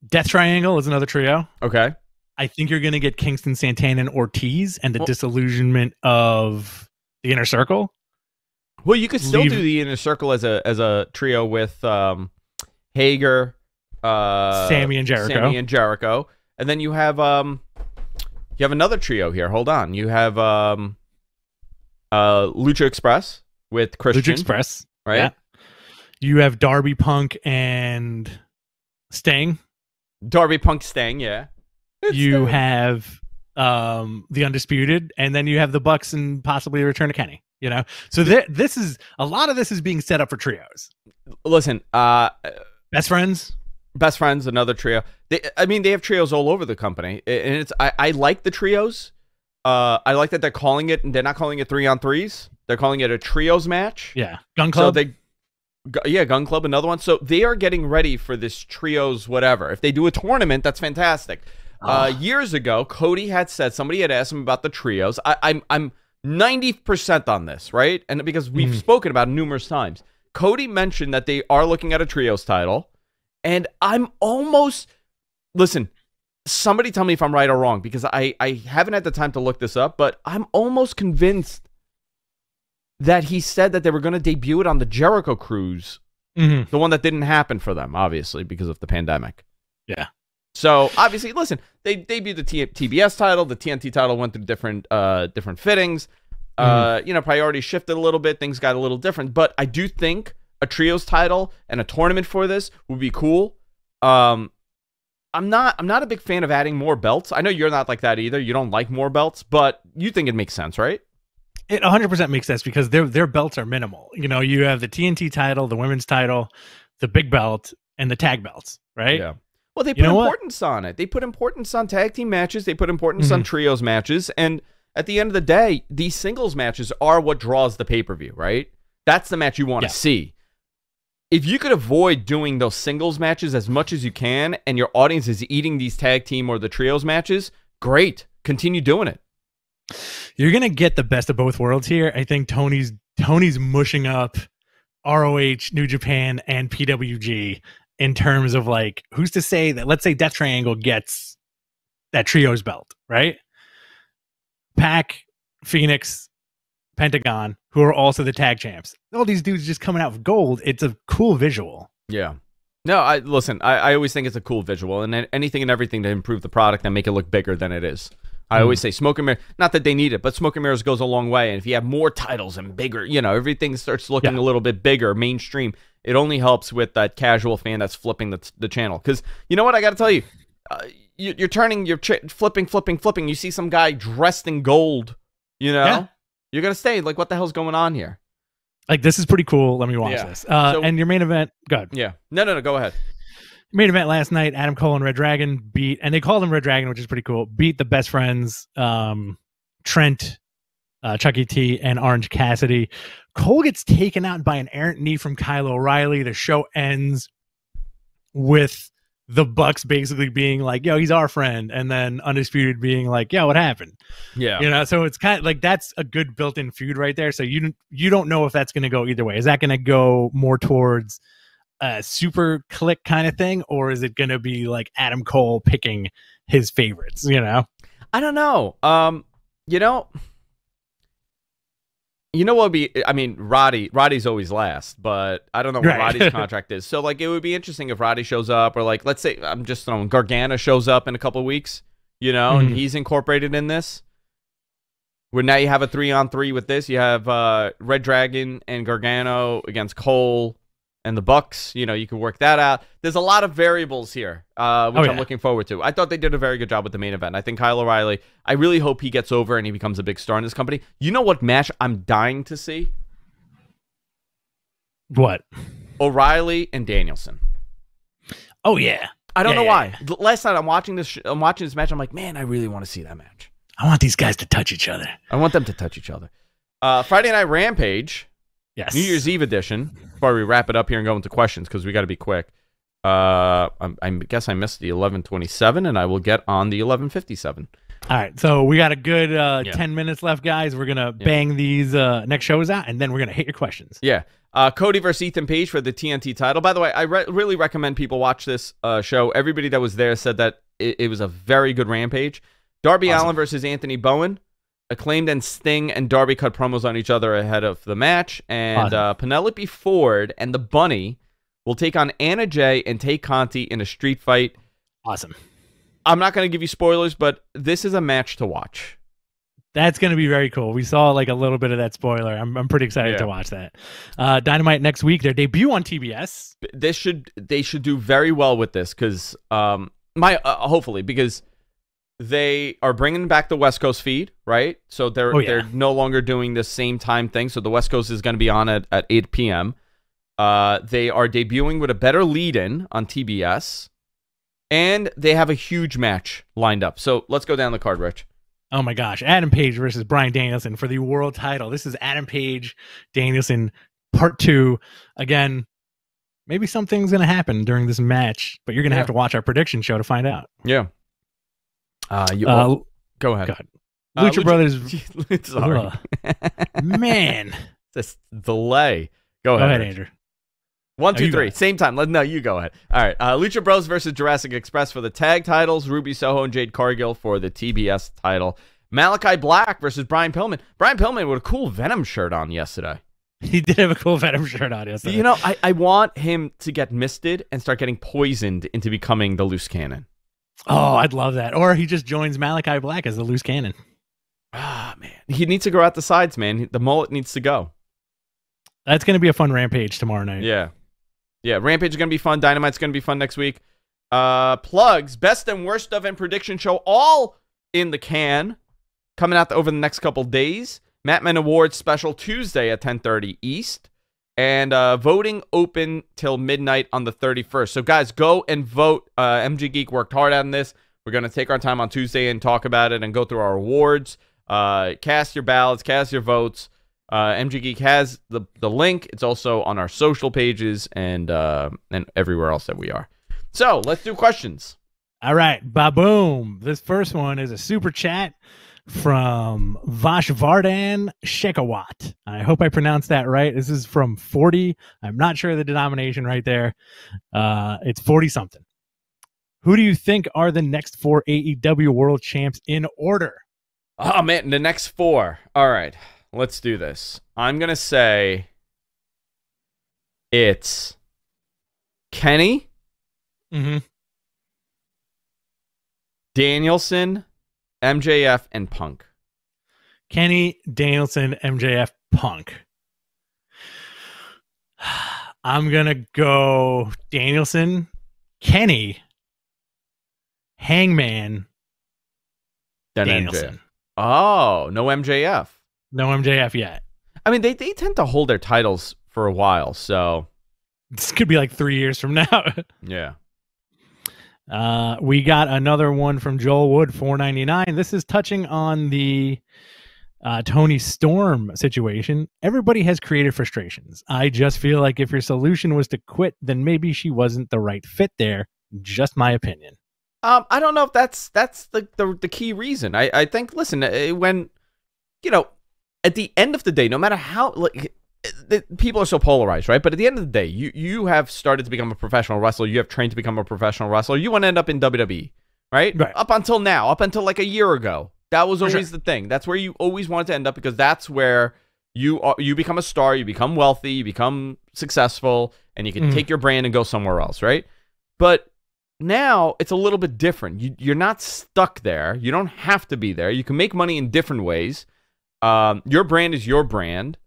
Death Triangle is another trio. Okay. I think you're going to get Kingston, Santana, and Ortiz and the disillusionment of the Inner Circle. Well, you could still do the Inner Circle as a trio with Hager, Sammy and Jericho. And then you have another trio here. Hold on. You have Lucha Express with Christian. Lucha Express. Right? Yeah. You have Darby, Punk, and Sting. Darby, Punk, Sting, yeah. You have the Undisputed, and then you have the Bucks and possibly a return of Kenny. So this is a lot of this is being set up for trios. Listen, Best Friends, another trio. They have trios all over the company, and it's I like the trios. I like that they're calling it, and they're not calling it 3-on-3s. They're calling it a trios match. Yeah, Gun Club. Gun Club, another one. So they are getting ready for this trios whatever. If they do a tournament, that's fantastic. Years ago, Cody had said, somebody had asked him about the trios. I'm 90% on this, right? And because we've spoken about it numerous times, Cody mentioned that they are looking at a trios title, and I'm almost listen. Somebody tell me if I'm right or wrong, because I haven't had the time to look this up, but I'm almost convinced that he said that they were going to debut it on the Jericho Cruise, the one that didn't happen for them, obviously, because of the pandemic. Yeah. So, obviously, listen, they debuted the TBS title. The TNT title went through different fittings. Priorities shifted a little bit. Things got a little different. But I do think a trios title and a tournament for this would be cool. I'm not a big fan of adding more belts. I know you're not like that either. You don't like more belts, but you think it makes sense, right? It 100% makes sense because their belts are minimal. You have the TNT title, the women's title, the big belt, and the tag belts, right? Yeah. Well, they put importance on it. They put importance on tag team matches. They put importance on trios matches. And at the end of the day, these singles matches are what draws the pay-per-view, right? That's the match you want to see. If you could avoid doing those singles matches as much as you can, and your audience is eating these tag team or the trios matches, great. Continue doing it. You're going to get the best of both worlds here. I think Tony's mushing up ROH, New Japan, and PWG in terms of like, who's to say that, let's say Death Triangle gets that trios belt, right? Pac, Phoenix, Pentagon, who are also the tag champs. All these dudes just coming out with gold. It's a cool visual. Yeah. No, I always think it's a cool visual, and anything and everything to improve the product and make it look bigger than it is. I always say smoke and mirror, not that they need it, but smoke and mirrors goes a long way. And if you have more titles and bigger, everything starts looking a little bit bigger, mainstream. It only helps with that casual fan that's flipping the channel. Because you know what? I got to tell you, you're turning, flipping. You see some guy dressed in gold, you're going to stay like, what the hell's going on here? Like, this is pretty cool. Let me watch this. And your main event, go ahead. Yeah. No, go ahead. Main event last night, Adam Cole and Red Dragon and they called him Red Dragon, which is pretty cool, beat the best friends, Trent, Chucky T, and Orange Cassidy. Cole gets taken out by an errant knee from Kyle O'Reilly. The show ends with the Bucks basically being like, yo, he's our friend. And then Undisputed being like, yo, what happened? Yeah. So it's kind of like, that's a good built-in feud right there. So you don't know if that's going to go either way. Is that going to go more towards a super click kind of thing, or is it going to be like Adam Cole picking his favorites? I don't know. What would be? I mean, Roddy's always last, but I don't know what Roddy's contract is. So, like, it would be interesting if Roddy shows up, or like, let's say, I'm just throwing Gargano shows up in a couple of weeks, and he's incorporated in this. Where now you have a 3-on-3 with this. You have Red Dragon and Gargano against Cole and the Bucks. You can work that out. There's a lot of variables here, which I'm looking forward to. I thought they did a very good job with the main event. I think Kyle O'Reilly, I really hope he gets over and he becomes a big star in this company. You know what match I'm dying to see? What? O'Reilly and Danielson. Oh, yeah. I don't know why. Last night I'm watching this match. I'm like, man, I really want to see that match. I want these guys to touch each other. I want them to touch each other. Friday Night Rampage. Yes. New Year's Eve edition. Before we wrap it up here and go into questions, because we got to be quick. I guess I missed the 11:27, and I will get on the 11:57. All right, so we got a good 10 minutes left, guys. We're gonna bang these next shows out, and then we're gonna hit your questions. Yeah. Cody versus Ethan Page for the TNT title. By the way, I really recommend people watch this show. Everybody that was there said that it was a very good Rampage. Darby Allin versus Anthony Bowen. Acclaimed and Sting and Darby cut promos on each other ahead of the match. And Penelope Ford and the Bunny will take on Anna Jay and Tay Conti in a street fight. Awesome. I'm not going to give you spoilers, but this is a match to watch. That's going to be very cool. We saw like a little bit of that spoiler. I'm pretty excited to watch that. Dynamite next week, their debut on TBS. They should do very well with this because hopefully, because they are bringing back the West Coast feed, right? So they're no longer doing the same time thing. So the West Coast is going to be on at 8 p.m. They are debuting with a better lead-in on TBS, and they have a huge match lined up. So let's go down the card, Rich. Oh my gosh. Adam Page versus Bryan Danielson for the world title. This is Adam Page, Danielson, part 2. Again, maybe something's going to happen during this match, but you're going to have to watch our prediction show to find out. Yeah. Go ahead. Lucha Brothers. Sorry. Man. This delay. Go ahead, Andrew. 1, 2, 3. Same time. No, you go ahead. All right. Lucha Bros versus Jurassic Express for the tag titles. Ruby Soho and Jade Cargill for the TBS title. Malachi Black versus Brian Pillman. Brian Pillman with a cool Venom shirt on yesterday. He did have a cool Venom shirt on yesterday. I want him to get misted and start getting poisoned into becoming the loose cannon. Oh, I'd love that. Or he just joins Malachi Black as the loose cannon. Ah, man. He needs to grow out the sides, man. The mullet needs to go. That's going to be a fun Rampage tomorrow night. Yeah. Yeah, Rampage is going to be fun. Dynamite's going to be fun next week. Plugs, best and worst of and prediction show, all in the can. Coming out over the next couple days. Matman Awards special Tuesday at 10:30 East. And voting open till midnight on the 31st. So, guys, go and vote. MG Geek worked hard on this. We're going to take our time on Tuesday and talk about it and go through our awards. Cast your ballots. Cast your votes. MG Geek has the link. It's also on our social pages and everywhere else that we are. So, let's do questions. All right. Ba-boom. This first one is a super chat from Vashvardan Shekawat. I hope I pronounced that right. This is from 40. I'm not sure of the denomination right there. It's 40-something. Who do you think are the next 4 AEW World Champs in order? Oh, man, the next 4. All right, let's do this. I'm going to say it's Kenny, Danielson, MJF, and Punk. Kenny, Danielson, MJF, Punk. I'm going to go Danielson, Kenny, Hangman, Then Danielson. MJF. Oh, no MJF. No MJF yet. I mean, they tend to hold their titles for a while, so this could be like 3 years from now. yeah. We got another one from Joel Wood, $4.99. This is touching on the Toni Storm situation. Everybody has creative frustrations. I just feel like if your solution was to quit, then maybe she wasn't the right fit there. Just my opinion. I don't know if that's the key reason. I think, listen, when, at the end of the day, no matter how, people are so polarized, right? But at the end of the day, you have started to become a professional wrestler. You have trained to become a professional wrestler. You want to end up in WWE, right? Up until now, up until like a year ago. That was always the thing. That's where you always wanted to end up, because that's where you become a star, you become wealthy, you become successful, and you can take your brand and go somewhere else, right? But now it's a little bit different. You're not stuck there. You don't have to be there. You can make money in different ways. Your brand is your brand.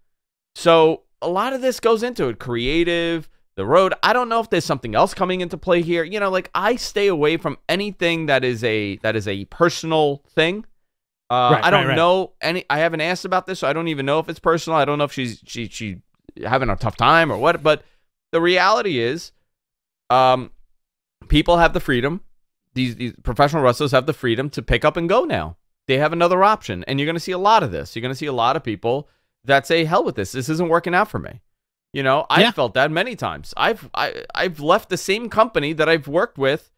So a lot of this goes into it. Creative, the road. I don't know if there's something else coming into play here. I stay away from anything that is a personal thing. I don't know any. I haven't asked about this, so I don't even know if it's personal. I don't know if she having a tough time or what. But the reality is, people have the freedom. These professional wrestlers have the freedom to pick up and go now. They have another option, and you're going to see a lot of this. You're going to see a lot of people that say, "Hell with this. This isn't working out for me." I've felt that many times. I've left the same company that I've worked with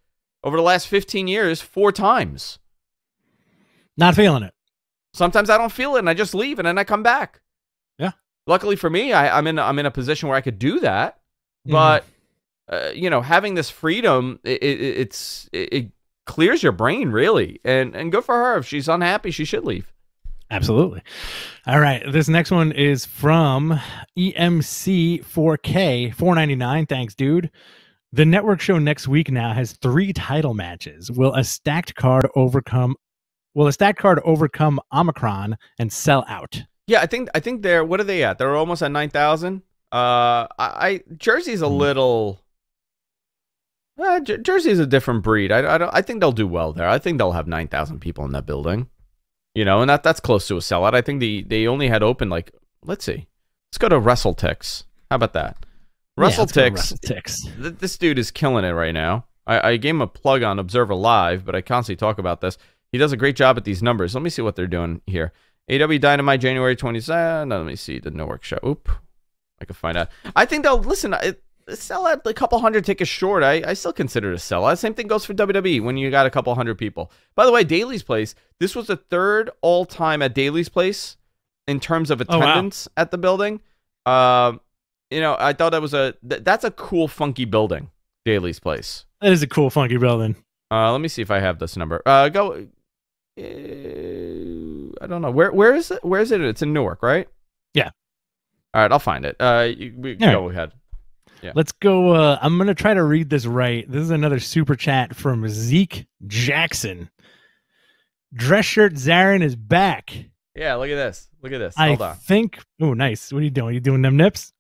over the last 15 years 4 times. Not feeling it. Sometimes I don't feel it, and I just leave, and then I come back. Yeah. Luckily for me, I'm in a position where I could do that. But having this freedom, it clears your brain, really, and good for her. If she's unhappy, she should leave. Absolutely. All right. This next one is from EMC4K, $4.99. Thanks, dude. The network show next week now has 3 title matches. Will a stacked card overcome Omicron and sell out? Yeah, I think they're, what are they at? They're almost at 9,000. Jersey's a little. Jersey's a different breed. I think they'll do well there. I think they'll have 9,000 people in that building. And that's close to a sellout. I think they only had open, like, let's see. Let's go to WrestleTix. How about that? WrestleTix. This dude is killing it right now. I gave him a plug on Observer Live, but I constantly talk about this. He does a great job at these numbers. Let me see what they're doing here. AEW Dynamite, January 27th. Let me see the network show. Oop. I can find out. I think they'll, listen, sell at a couple hundred tickets short. I still consider it a sellout. Same thing goes for WWE when you got a couple hundred people. By the way, Daly's Place, this was the 3rd all-time at Daly's Place in terms of attendance at the building. I thought that's a cool, funky building, Daly's Place. That is a cool, funky building. Let me see if I have this number. I don't know. Where is it? Where is it? It's in Newark, right? Yeah. All right, I'll find it. Go ahead. Yeah. Let's go. I'm going to try to read this right. This is another super chat from Zeke Jackson. Dress shirt Zarin is back. Yeah, look at this. Hold on. I think. Oh, nice. What are you doing? Are you doing them nips?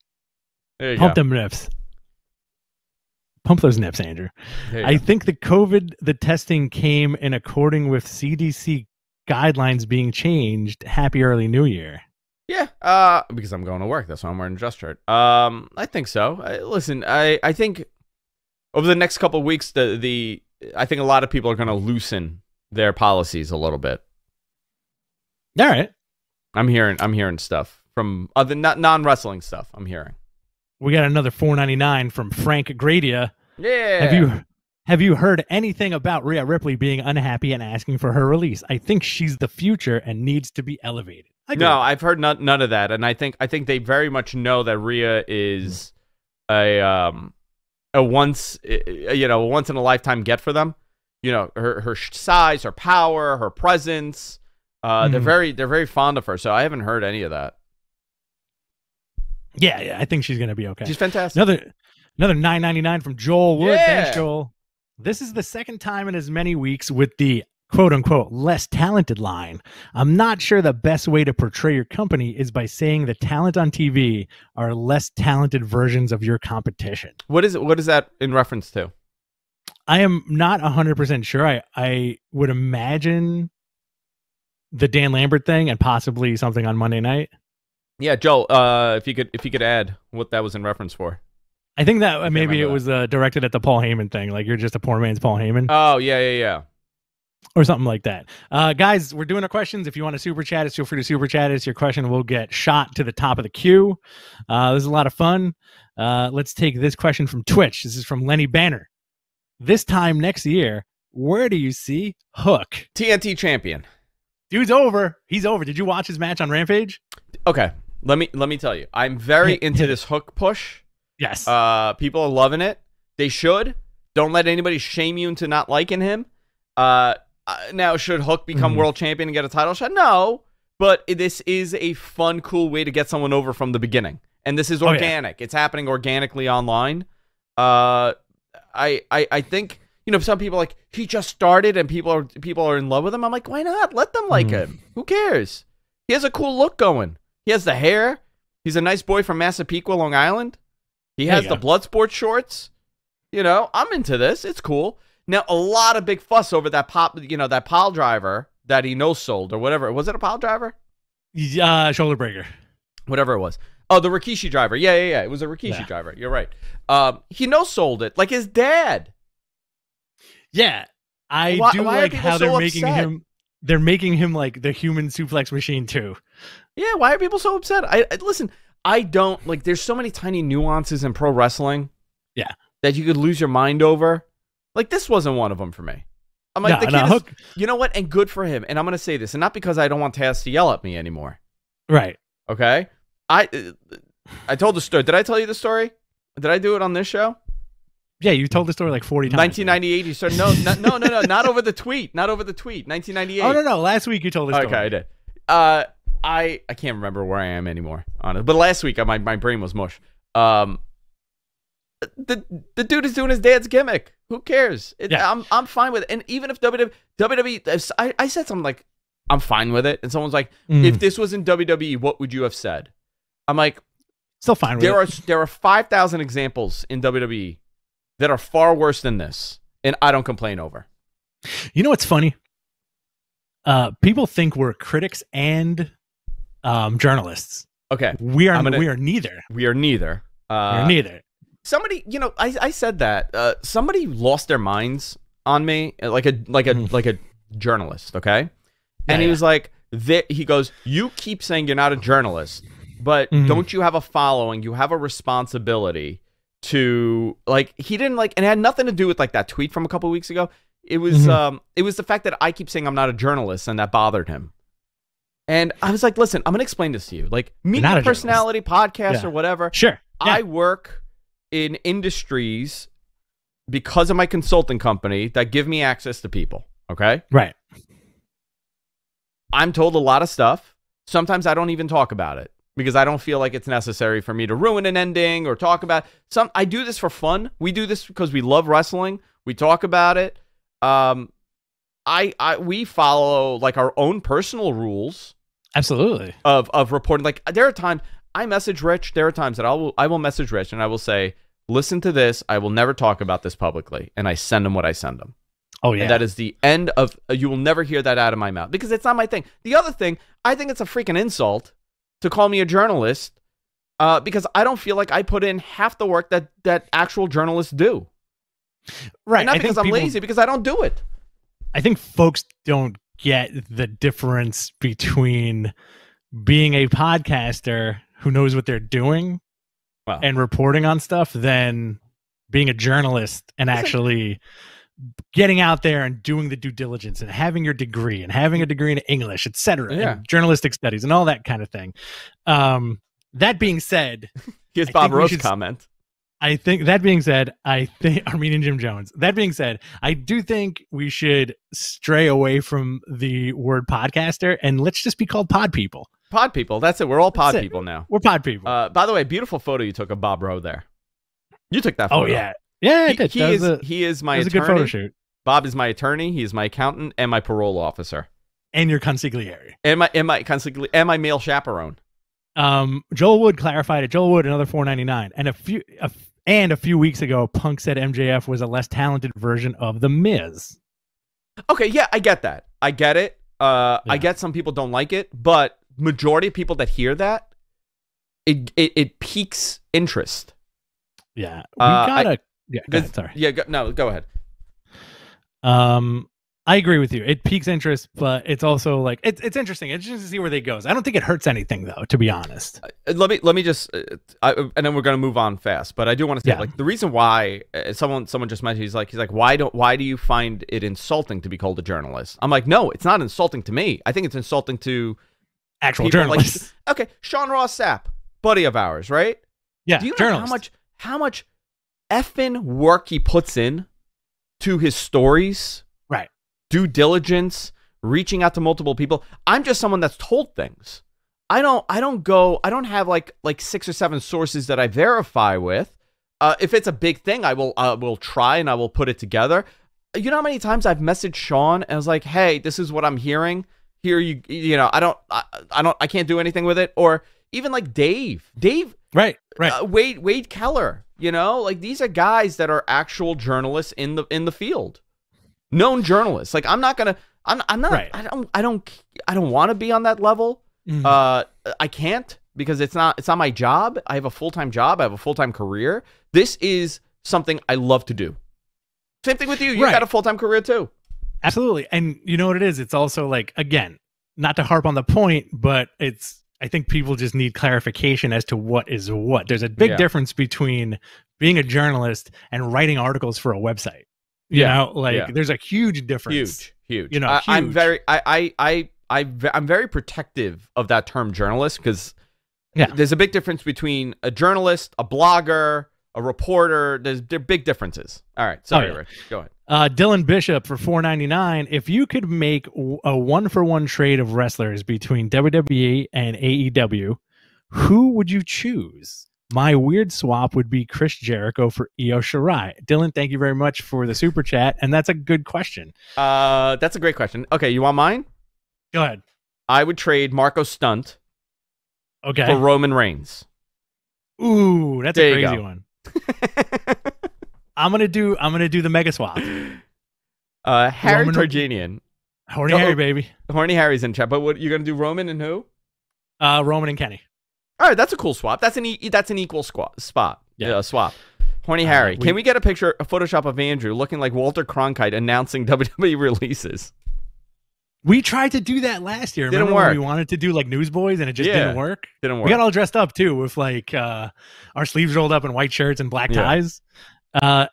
There you Pump go. them nips. Pump those nips, Andrew. I think the testing came in according with CDC guidelines being changed. Happy early New Year. Yeah, because I'm going to work. That's why I'm wearing a dress shirt. I think so. I think over the next couple of weeks, I think a lot of people are going to loosen their policies a little bit. All right. I'm hearing stuff from other non-wrestling stuff. I'm hearing. We got another $4.99 from Frank Gradia. Yeah. Have you heard anything about Rhea Ripley being unhappy and asking for her release? I think she's the future and needs to be elevated. No, I've heard none of that, and I think they very much know that Rhea is a once in a lifetime get for them. Her size, her power, her presence. They're very fond of her, so I haven't heard any of that. Yeah, I think she's gonna be okay. She's fantastic. Another $9.99 from Joel Wood. Yeah. Thanks, Joel. This is the second time in as many weeks with the quote-unquote less talented line. I'm not sure the best way to portray your company is by saying the talent on TV are less talented versions of your competition. What is that in reference to? I am not 100% sure. I would imagine the Dan Lambert thing and possibly something on Monday night. Yeah, Joel, if you could add what that was in reference for. I think that maybe it was directed at the Paul Heyman thing. Like, you're just a poor man's Paul Heyman. Oh, yeah. Or something like that. Guys, we're doing our questions. If you want to super chat us, feel free to super chat us. Your question will get shot to the top of the queue. This is a lot of fun. Let's take this question from Twitch. This is from Lenny Banner. This time next year, where do you see Hook? TNT champion. Dude's over. He's over. Did you watch his match on Rampage? Okay. Let me tell you. I'm very into this Hook push. Yes. People are loving it. They should. Don't let anybody shame you into not liking him. Now, should Hook become world champion and get a title shot? No. But this is a fun, cool way to get someone over from the beginning. And this is organic. It's happening organically online. I think, some people are like, he just started and people are in love with him. I'm like, why not? Let them like him. Who cares? He has a cool look going. He has the hair. He's a nice boy from Massapequa, Long Island. He has the Bloodsport shorts. I'm into this. It's cool. Now, a lot of big fuss over that that pile driver that he no-sold or whatever. Was it a pile driver? Shoulder breaker. Whatever it was. Oh, the Rikishi driver. Yeah. It was a Rikishi driver. You're right. He no-sold it like his dad. Yeah. I do like how they're making him. They're making him like the human suplex machine too. Yeah. Why are people so upset? Listen. I don't like. There's so many tiny nuances in pro wrestling. Yeah. That you could lose your mind over. Like, this wasn't one of them for me. I'm like, the kid is, you know what? And good for him. And I'm going to say this, and not because I don't want Taz to yell at me anymore. Right. Okay. I told the story. Did I tell you the story? Did I do it on this show? Yeah, you told the story like 40 times. 1998. You started. No. Not over the tweet. Not over the tweet. 1998. Oh, no. Last week you told the story. Okay, I did. I can't remember where I am anymore, honestly. But last week, my brain was mush. The dude is doing his dad's gimmick. Who cares? I'm fine with it. And even if WWE, I said something like, I'm fine with it. And someone's like, if this was in WWE, what would you have said? I'm like, still fine with it. There are 5,000 examples in WWE that are far worse than this. And I don't complain over. You know what's funny? People think we're critics and journalists. Okay. We are neither. We are neither. We're neither. Somebody, I said that. Somebody lost their minds on me, like a journalist, okay? And he was like, he goes, you keep saying you're not a journalist, but don't you have a following? You have a responsibility to, like, he didn't like, and it had nothing to do with like that tweet from a couple of weeks ago. It was the fact that I keep saying I'm not a journalist, and that bothered him. And I was like, listen, I'm going to explain this to you. Like, media personality, podcast, or whatever. Sure. Yeah. I work in industries because of my consulting company that give me access to people. Okay? Right. I'm told a lot of stuff. Sometimes I don't even talk about it because I don't feel like it's necessary for me to ruin an ending or talk about some. I do this for fun. We do this because we love wrestling. We talk about it. We follow like our own personal rules. Absolutely. Of reporting. Like, there are times I message Rich. There are times that I will message Rich and I will say, listen to this. I will never talk about this publicly. And I send him what I send him. Oh, yeah. And that is the end of, you will never hear that out of my mouth because it's not my thing. The other thing, I think it's a freaking insult to call me a journalist because I don't feel like I put in half the work that actual journalists do. Right. And not because I'm lazy, because I don't do it. I think folks don't get the difference between being a podcaster who knows what they're doing and reporting on stuff than being a journalist and actually getting out there and doing the due diligence and having your degree and having a degree in English, etc., and journalistic studies and all that kind of thing. That being said, here's Bob Rose's comment. I think that being said, I think Armenian Jim Jones. That being said, I do think we should stray away from the word podcaster and let's just be called pod people. Pod people. That's it. We're all pod people now. We're pod people. By the way, beautiful photo you took of Bob Rowe there. You took that photo. Oh yeah. Yeah, I did. He is my attorney. It was a good photo shoot. Bob is my attorney. He is my accountant and my parole officer. And your consigliere. And my male chaperone. Joel Wood clarified it. Joel Wood, another $4.99. And a few weeks ago, Punk said MJF was a less talented version of The Miz. Okay, yeah, I get that. I get it. I get some people don't like it, but majority of people that hear that, it piques interest. Yeah, we gotta. Sorry. Yeah, go ahead. I agree with you. It piques interest, but it's also like it's interesting. It's just to see where they goes. I don't think it hurts anything though, to be honest. Let me just, and then we're gonna move on fast. But I do want to say, like, the reason why someone just mentioned, he's like, why do you find it insulting to be called a journalist? I'm like, no, it's not insulting to me. I think it's insulting to actual journalists. Like, okay, Sean Ross Sapp, buddy of ours, right? Yeah, do you know how much effing work he puts in to his stories? Right. Due diligence, reaching out to multiple people. I'm just someone that's told things. I don't have like 6 or 7 sources that I verify with. If it's a big thing, I will try and I will put it together. You know how many times I've messaged Sean and I was like, "Hey, this is what I'm hearing. Here you know, I can't do anything with it." Or even like Dave. Right. Wade Keller, you know? Like, these are guys that are actual journalists in the field. Known journalists. Like, I'm not right. I don't want to be on that level. Mm-hmm. I can't, because it's not my job. I have a full-time job. I have a full-time career. This is something I love to do. Same thing with you. You got a full-time career too. Absolutely. And you know what it is? It's also like, again, not to harp on the point, but I think people just need clarification as to what is what. There's a big difference between being a journalist and writing articles for a website. You know, like there's a huge difference. Huge. You know, I'm very protective of that term journalist, because there's a big difference between a journalist, a blogger, a reporter. There are big differences. All right, sorry, Rich. Go ahead. Dylan Bishop for $4.99. If you could make a 1-for-1 trade of wrestlers between WWE and AEW, who would you choose? My weird swap would be Chris Jericho for Io Shirai. Dylan, thank you very much for the super chat, and that's a good question. That's a great question. Okay, you want mine? Go ahead. I would trade Marco Stunt for Roman Reigns. Ooh, that's a crazy one. I'm gonna do the mega swap. Harry Targinian. Horny Harry, baby. Horny Harry's in chat, but what you're gonna do? Roman and who? Roman and Kenny. All right, that's a cool swap. That's an equal spot. Yeah, swap. Horny Harry. Can we get a Photoshop of Andrew looking like Walter Cronkite announcing WWE releases? We tried to do that last year. Didn't Remember work. When we wanted to do like Newsboys and it just didn't work? Didn't work. We got all dressed up too with like our sleeves rolled up in white shirts and black ties.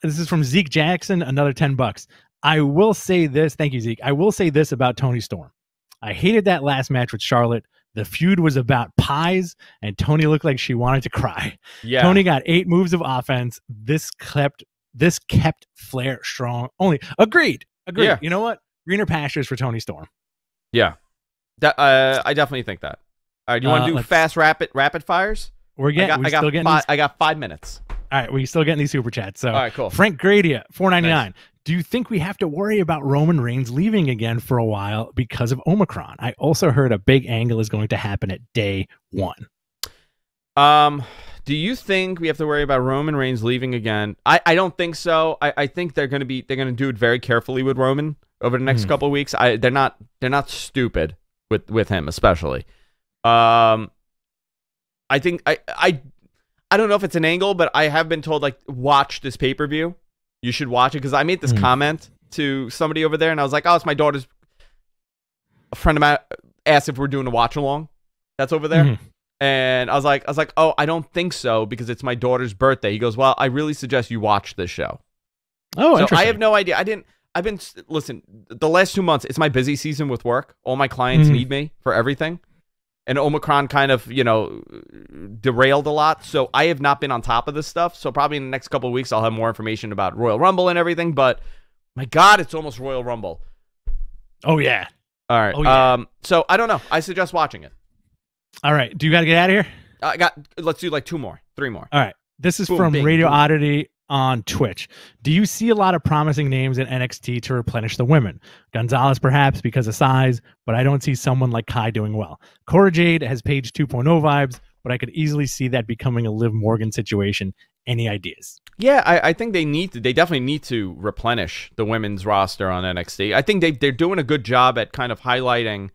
This is from Zeke Jackson, another $10. I will say this. Thank you, Zeke. I will say this about Toni Storm. I hated that last match with Charlotte. The feud was about pies, and Toni looked like she wanted to cry. Yeah. Toni got 8 moves of offense. This kept Flair strong. Agreed. Yeah. You know what? Greener pastures for Toni Storm. Yeah, I definitely think that. All right, you want to do fast, rapid fires? I got 5 minutes. All right, we're still getting these super chats. So, all right, cool. Frank Gradia, $4.99. Nice. Do you think we have to worry about Roman Reigns leaving again for a while because of Omicron? I also heard a big angle is going to happen at day 1. Do you think we have to worry about Roman Reigns leaving again? I don't think so. I think they're gonna do it very carefully with Roman over the next couple of weeks. They're not stupid with him, especially. I think I don't know if it's an angle, but I have been told, like, watch this pay-per-view. You should watch it, because I made this comment to somebody over there, and I was like, "Oh, it's my daughter's." A friend of mine asked if we're doing a watch along. That's over there, and I was like, "Oh, I don't think so, because it's my daughter's birthday." He goes, "Well, I really suggest you watch this show." Oh, so I have no idea. Listen, the last 2 months, it's my busy season with work. All my clients need me for everything. and Omicron kind of, derailed a lot. So I have not been on top of this stuff. So probably in the next couple of weeks, I'll have more information about Royal Rumble and everything. But my God, it's almost Royal Rumble. Oh, yeah. All right. Oh, yeah. So I don't know. I suggest watching it. All right. Do you got to get out of here? Let's do like 3 more. All right. This is from Radio Oddity on Twitch. Do you see a lot of promising names in NXT to replenish the women? Gonzalez, perhaps, because of size, but I don't see someone like Kai doing well. Cora Jade has Paige 2.0 vibes, but I could easily see that becoming a Liv Morgan situation. Any ideas? Yeah, I think they definitely need to replenish the women's roster on NXT. I think they're doing a good job at kind of highlighting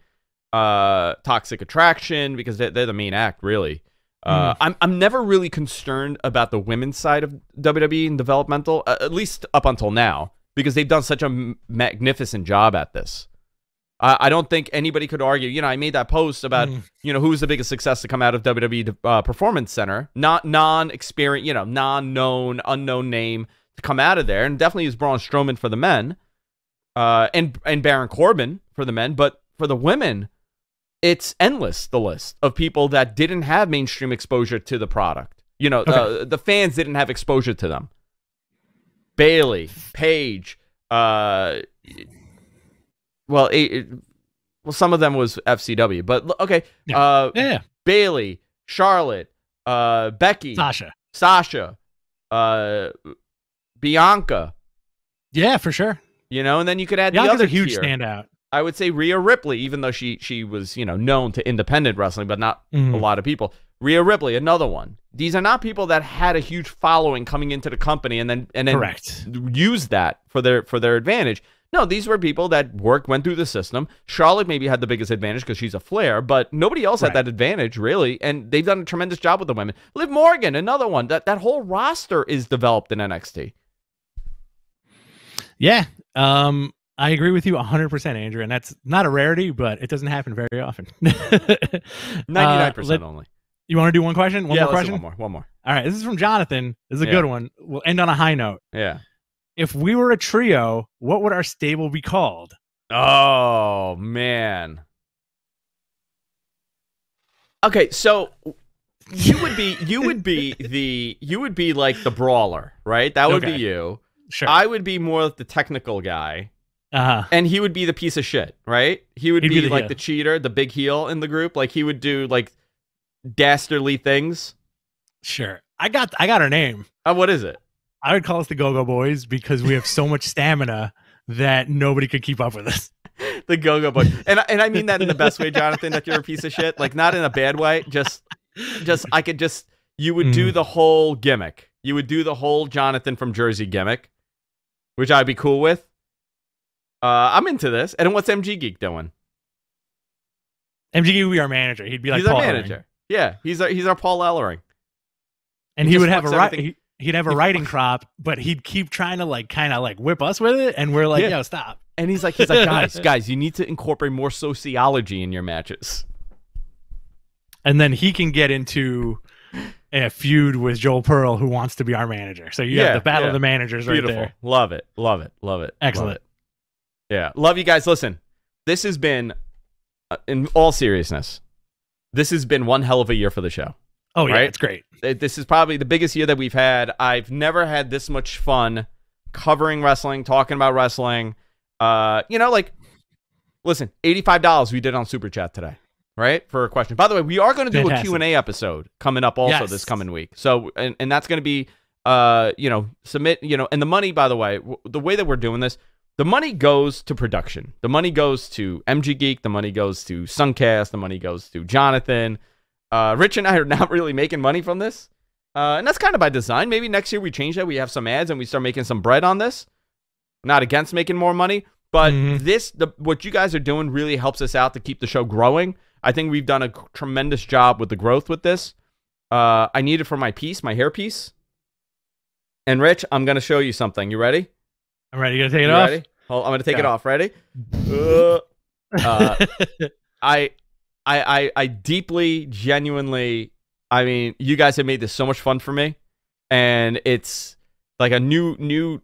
Toxic Attraction because they're the main act, really. I'm never really concerned about the women's side of WWE and developmental, at least up until now, because they've done such a magnificent job at this. I don't think anybody could argue. I made that post about who's the biggest success to come out of WWE Performance Center, not non-experienced, non-known, unknown name to come out of there, and definitely is Braun Strowman for the men, and Baron Corbin for the men, but for the women. It's endless, the list of people that didn't have mainstream exposure to the product. The fans didn't have exposure to them. Bayley, Paige, some of them was FCW, but okay. Bayley, Charlotte, Becky, Sasha, Bianca. Yeah, for sure. And then you could add Bianca's the other a huge tier. Standout. I would say Rhea Ripley, even though she was, known to independent wrestling, but not a lot of people. Rhea Ripley, another one. These are not people that had a huge following coming into the company and then Correct. Used that for their advantage. No, these were people that went through the system. Charlotte maybe had the biggest advantage because she's a Flair, but nobody else had that advantage, really, and they've done a tremendous job with the women. Liv Morgan, another one. That whole roster is developed in NXT. Yeah. I agree with you 100%, Andrew, and that's not a rarity, but it doesn't happen very often. 99% only. You want to do one question? One more question? One more. All right, this is from Jonathan. This is a good one. We'll end on a high note. Yeah. If we were a trio, what would our stable be called? Oh, man. Okay, so you would be like the brawler, right? That would be you. Sure. I would be more the technical guy. And he would be the piece of shit, right? He'd be like the cheater, the big heel in the group. Like he would do like dastardly things. Sure. I got her name. What is it? I would call us the Go-Go Boys because we have so much stamina that nobody could keep up with us. The Go-Go Boys. And I mean that in the best way, Jonathan, that you're a piece of shit. Like not in a bad way. You would do the whole gimmick. You would do the whole Jonathan from Jersey gimmick, which I'd be cool with. I'm into this. And what's MG Geek doing? MG Geek would be our manager. He'd be like he's Paul our manager. Ellering. Yeah, he's our Paul Ellering. And he would have he'd have a writing crop, but he'd keep trying to kind of whip us with it, and we're like, yo, stop. And he's like, guys, you need to incorporate more sociology in your matches. And then he can get into a feud with Joel Pearl, who wants to be our manager. So you have the battle of the managers. Beautiful. Right there. Love it. Excellent. Love it. Yeah. Love you guys. Listen, this has been, in all seriousness, this has been one hell of a year for the show. Oh, yeah. Right? It's great. This is probably the biggest year that we've had. I've never had this much fun covering wrestling, talking about wrestling. Listen, $85 we did on Super Chat today. Right? For a question. By the way, we are going to do a Q&A episode coming up also this coming week. So, and that's going to be, submit, and the money, by the way, the way that we're doing this, the money goes to production. The money goes to MG Geek. The money goes to Suncast. The money goes to Jonathan. Rich and I are not really making money from this. And that's kind of by design. Maybe next year we change that. We have some ads and we start making some bread on this. Not against making more money, but what you guys are doing really helps us out to keep the show growing. I think we've done a tremendous job with the growth with this. I need it for my piece, my hair piece. And Rich, I'm going to show you something. You ready? I'm ready. You going to take it off? Ready? I'm going to take it off. Ready? I deeply, genuinely, I mean, you guys have made this so much fun for me. And it's like a new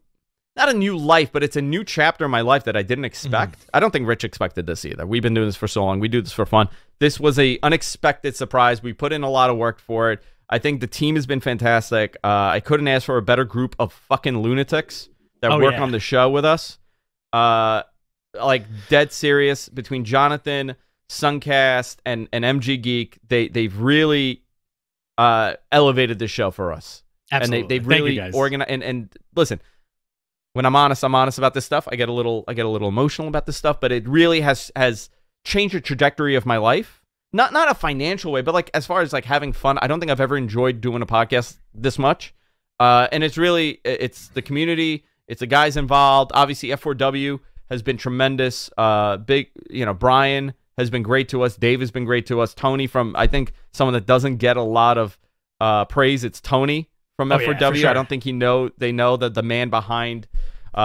not a new life, but it's a new chapter in my life that I didn't expect. I don't think Rich expected this either. We've been doing this for so long. We do this for fun. This was a unexpected surprise. We put in a lot of work for it. I think the team has been fantastic. I couldn't ask for a better group of fucking lunatics that work on the show with us. Like dead serious between Jonathan, Suncast, and MG Geek. They've really elevated the show for us. Absolutely. And they've really organized. And listen, when I'm honest about this stuff. I get a little emotional about this stuff, but it really has changed the trajectory of my life. Not a financial way, but like as far as like having fun. I don't think I've ever enjoyed doing a podcast this much. And it's the community, it's the guys involved. Obviously, F4W has been tremendous. Brian has been great to us. Dave has been great to us. Tony, from I think someone that doesn't get a lot of praise. It's Tony from F4W. Yeah, sure. I don't think they know that the man behind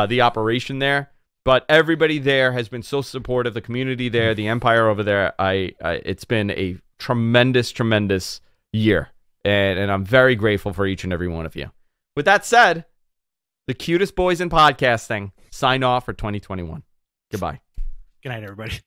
the operation there. But everybody there has been so supportive. The community there, the empire over there. It's been a tremendous, tremendous year, and I'm very grateful for each and every one of you. With that said, the cutest boys in podcasting sign off for 2021. Goodbye. Good night, everybody.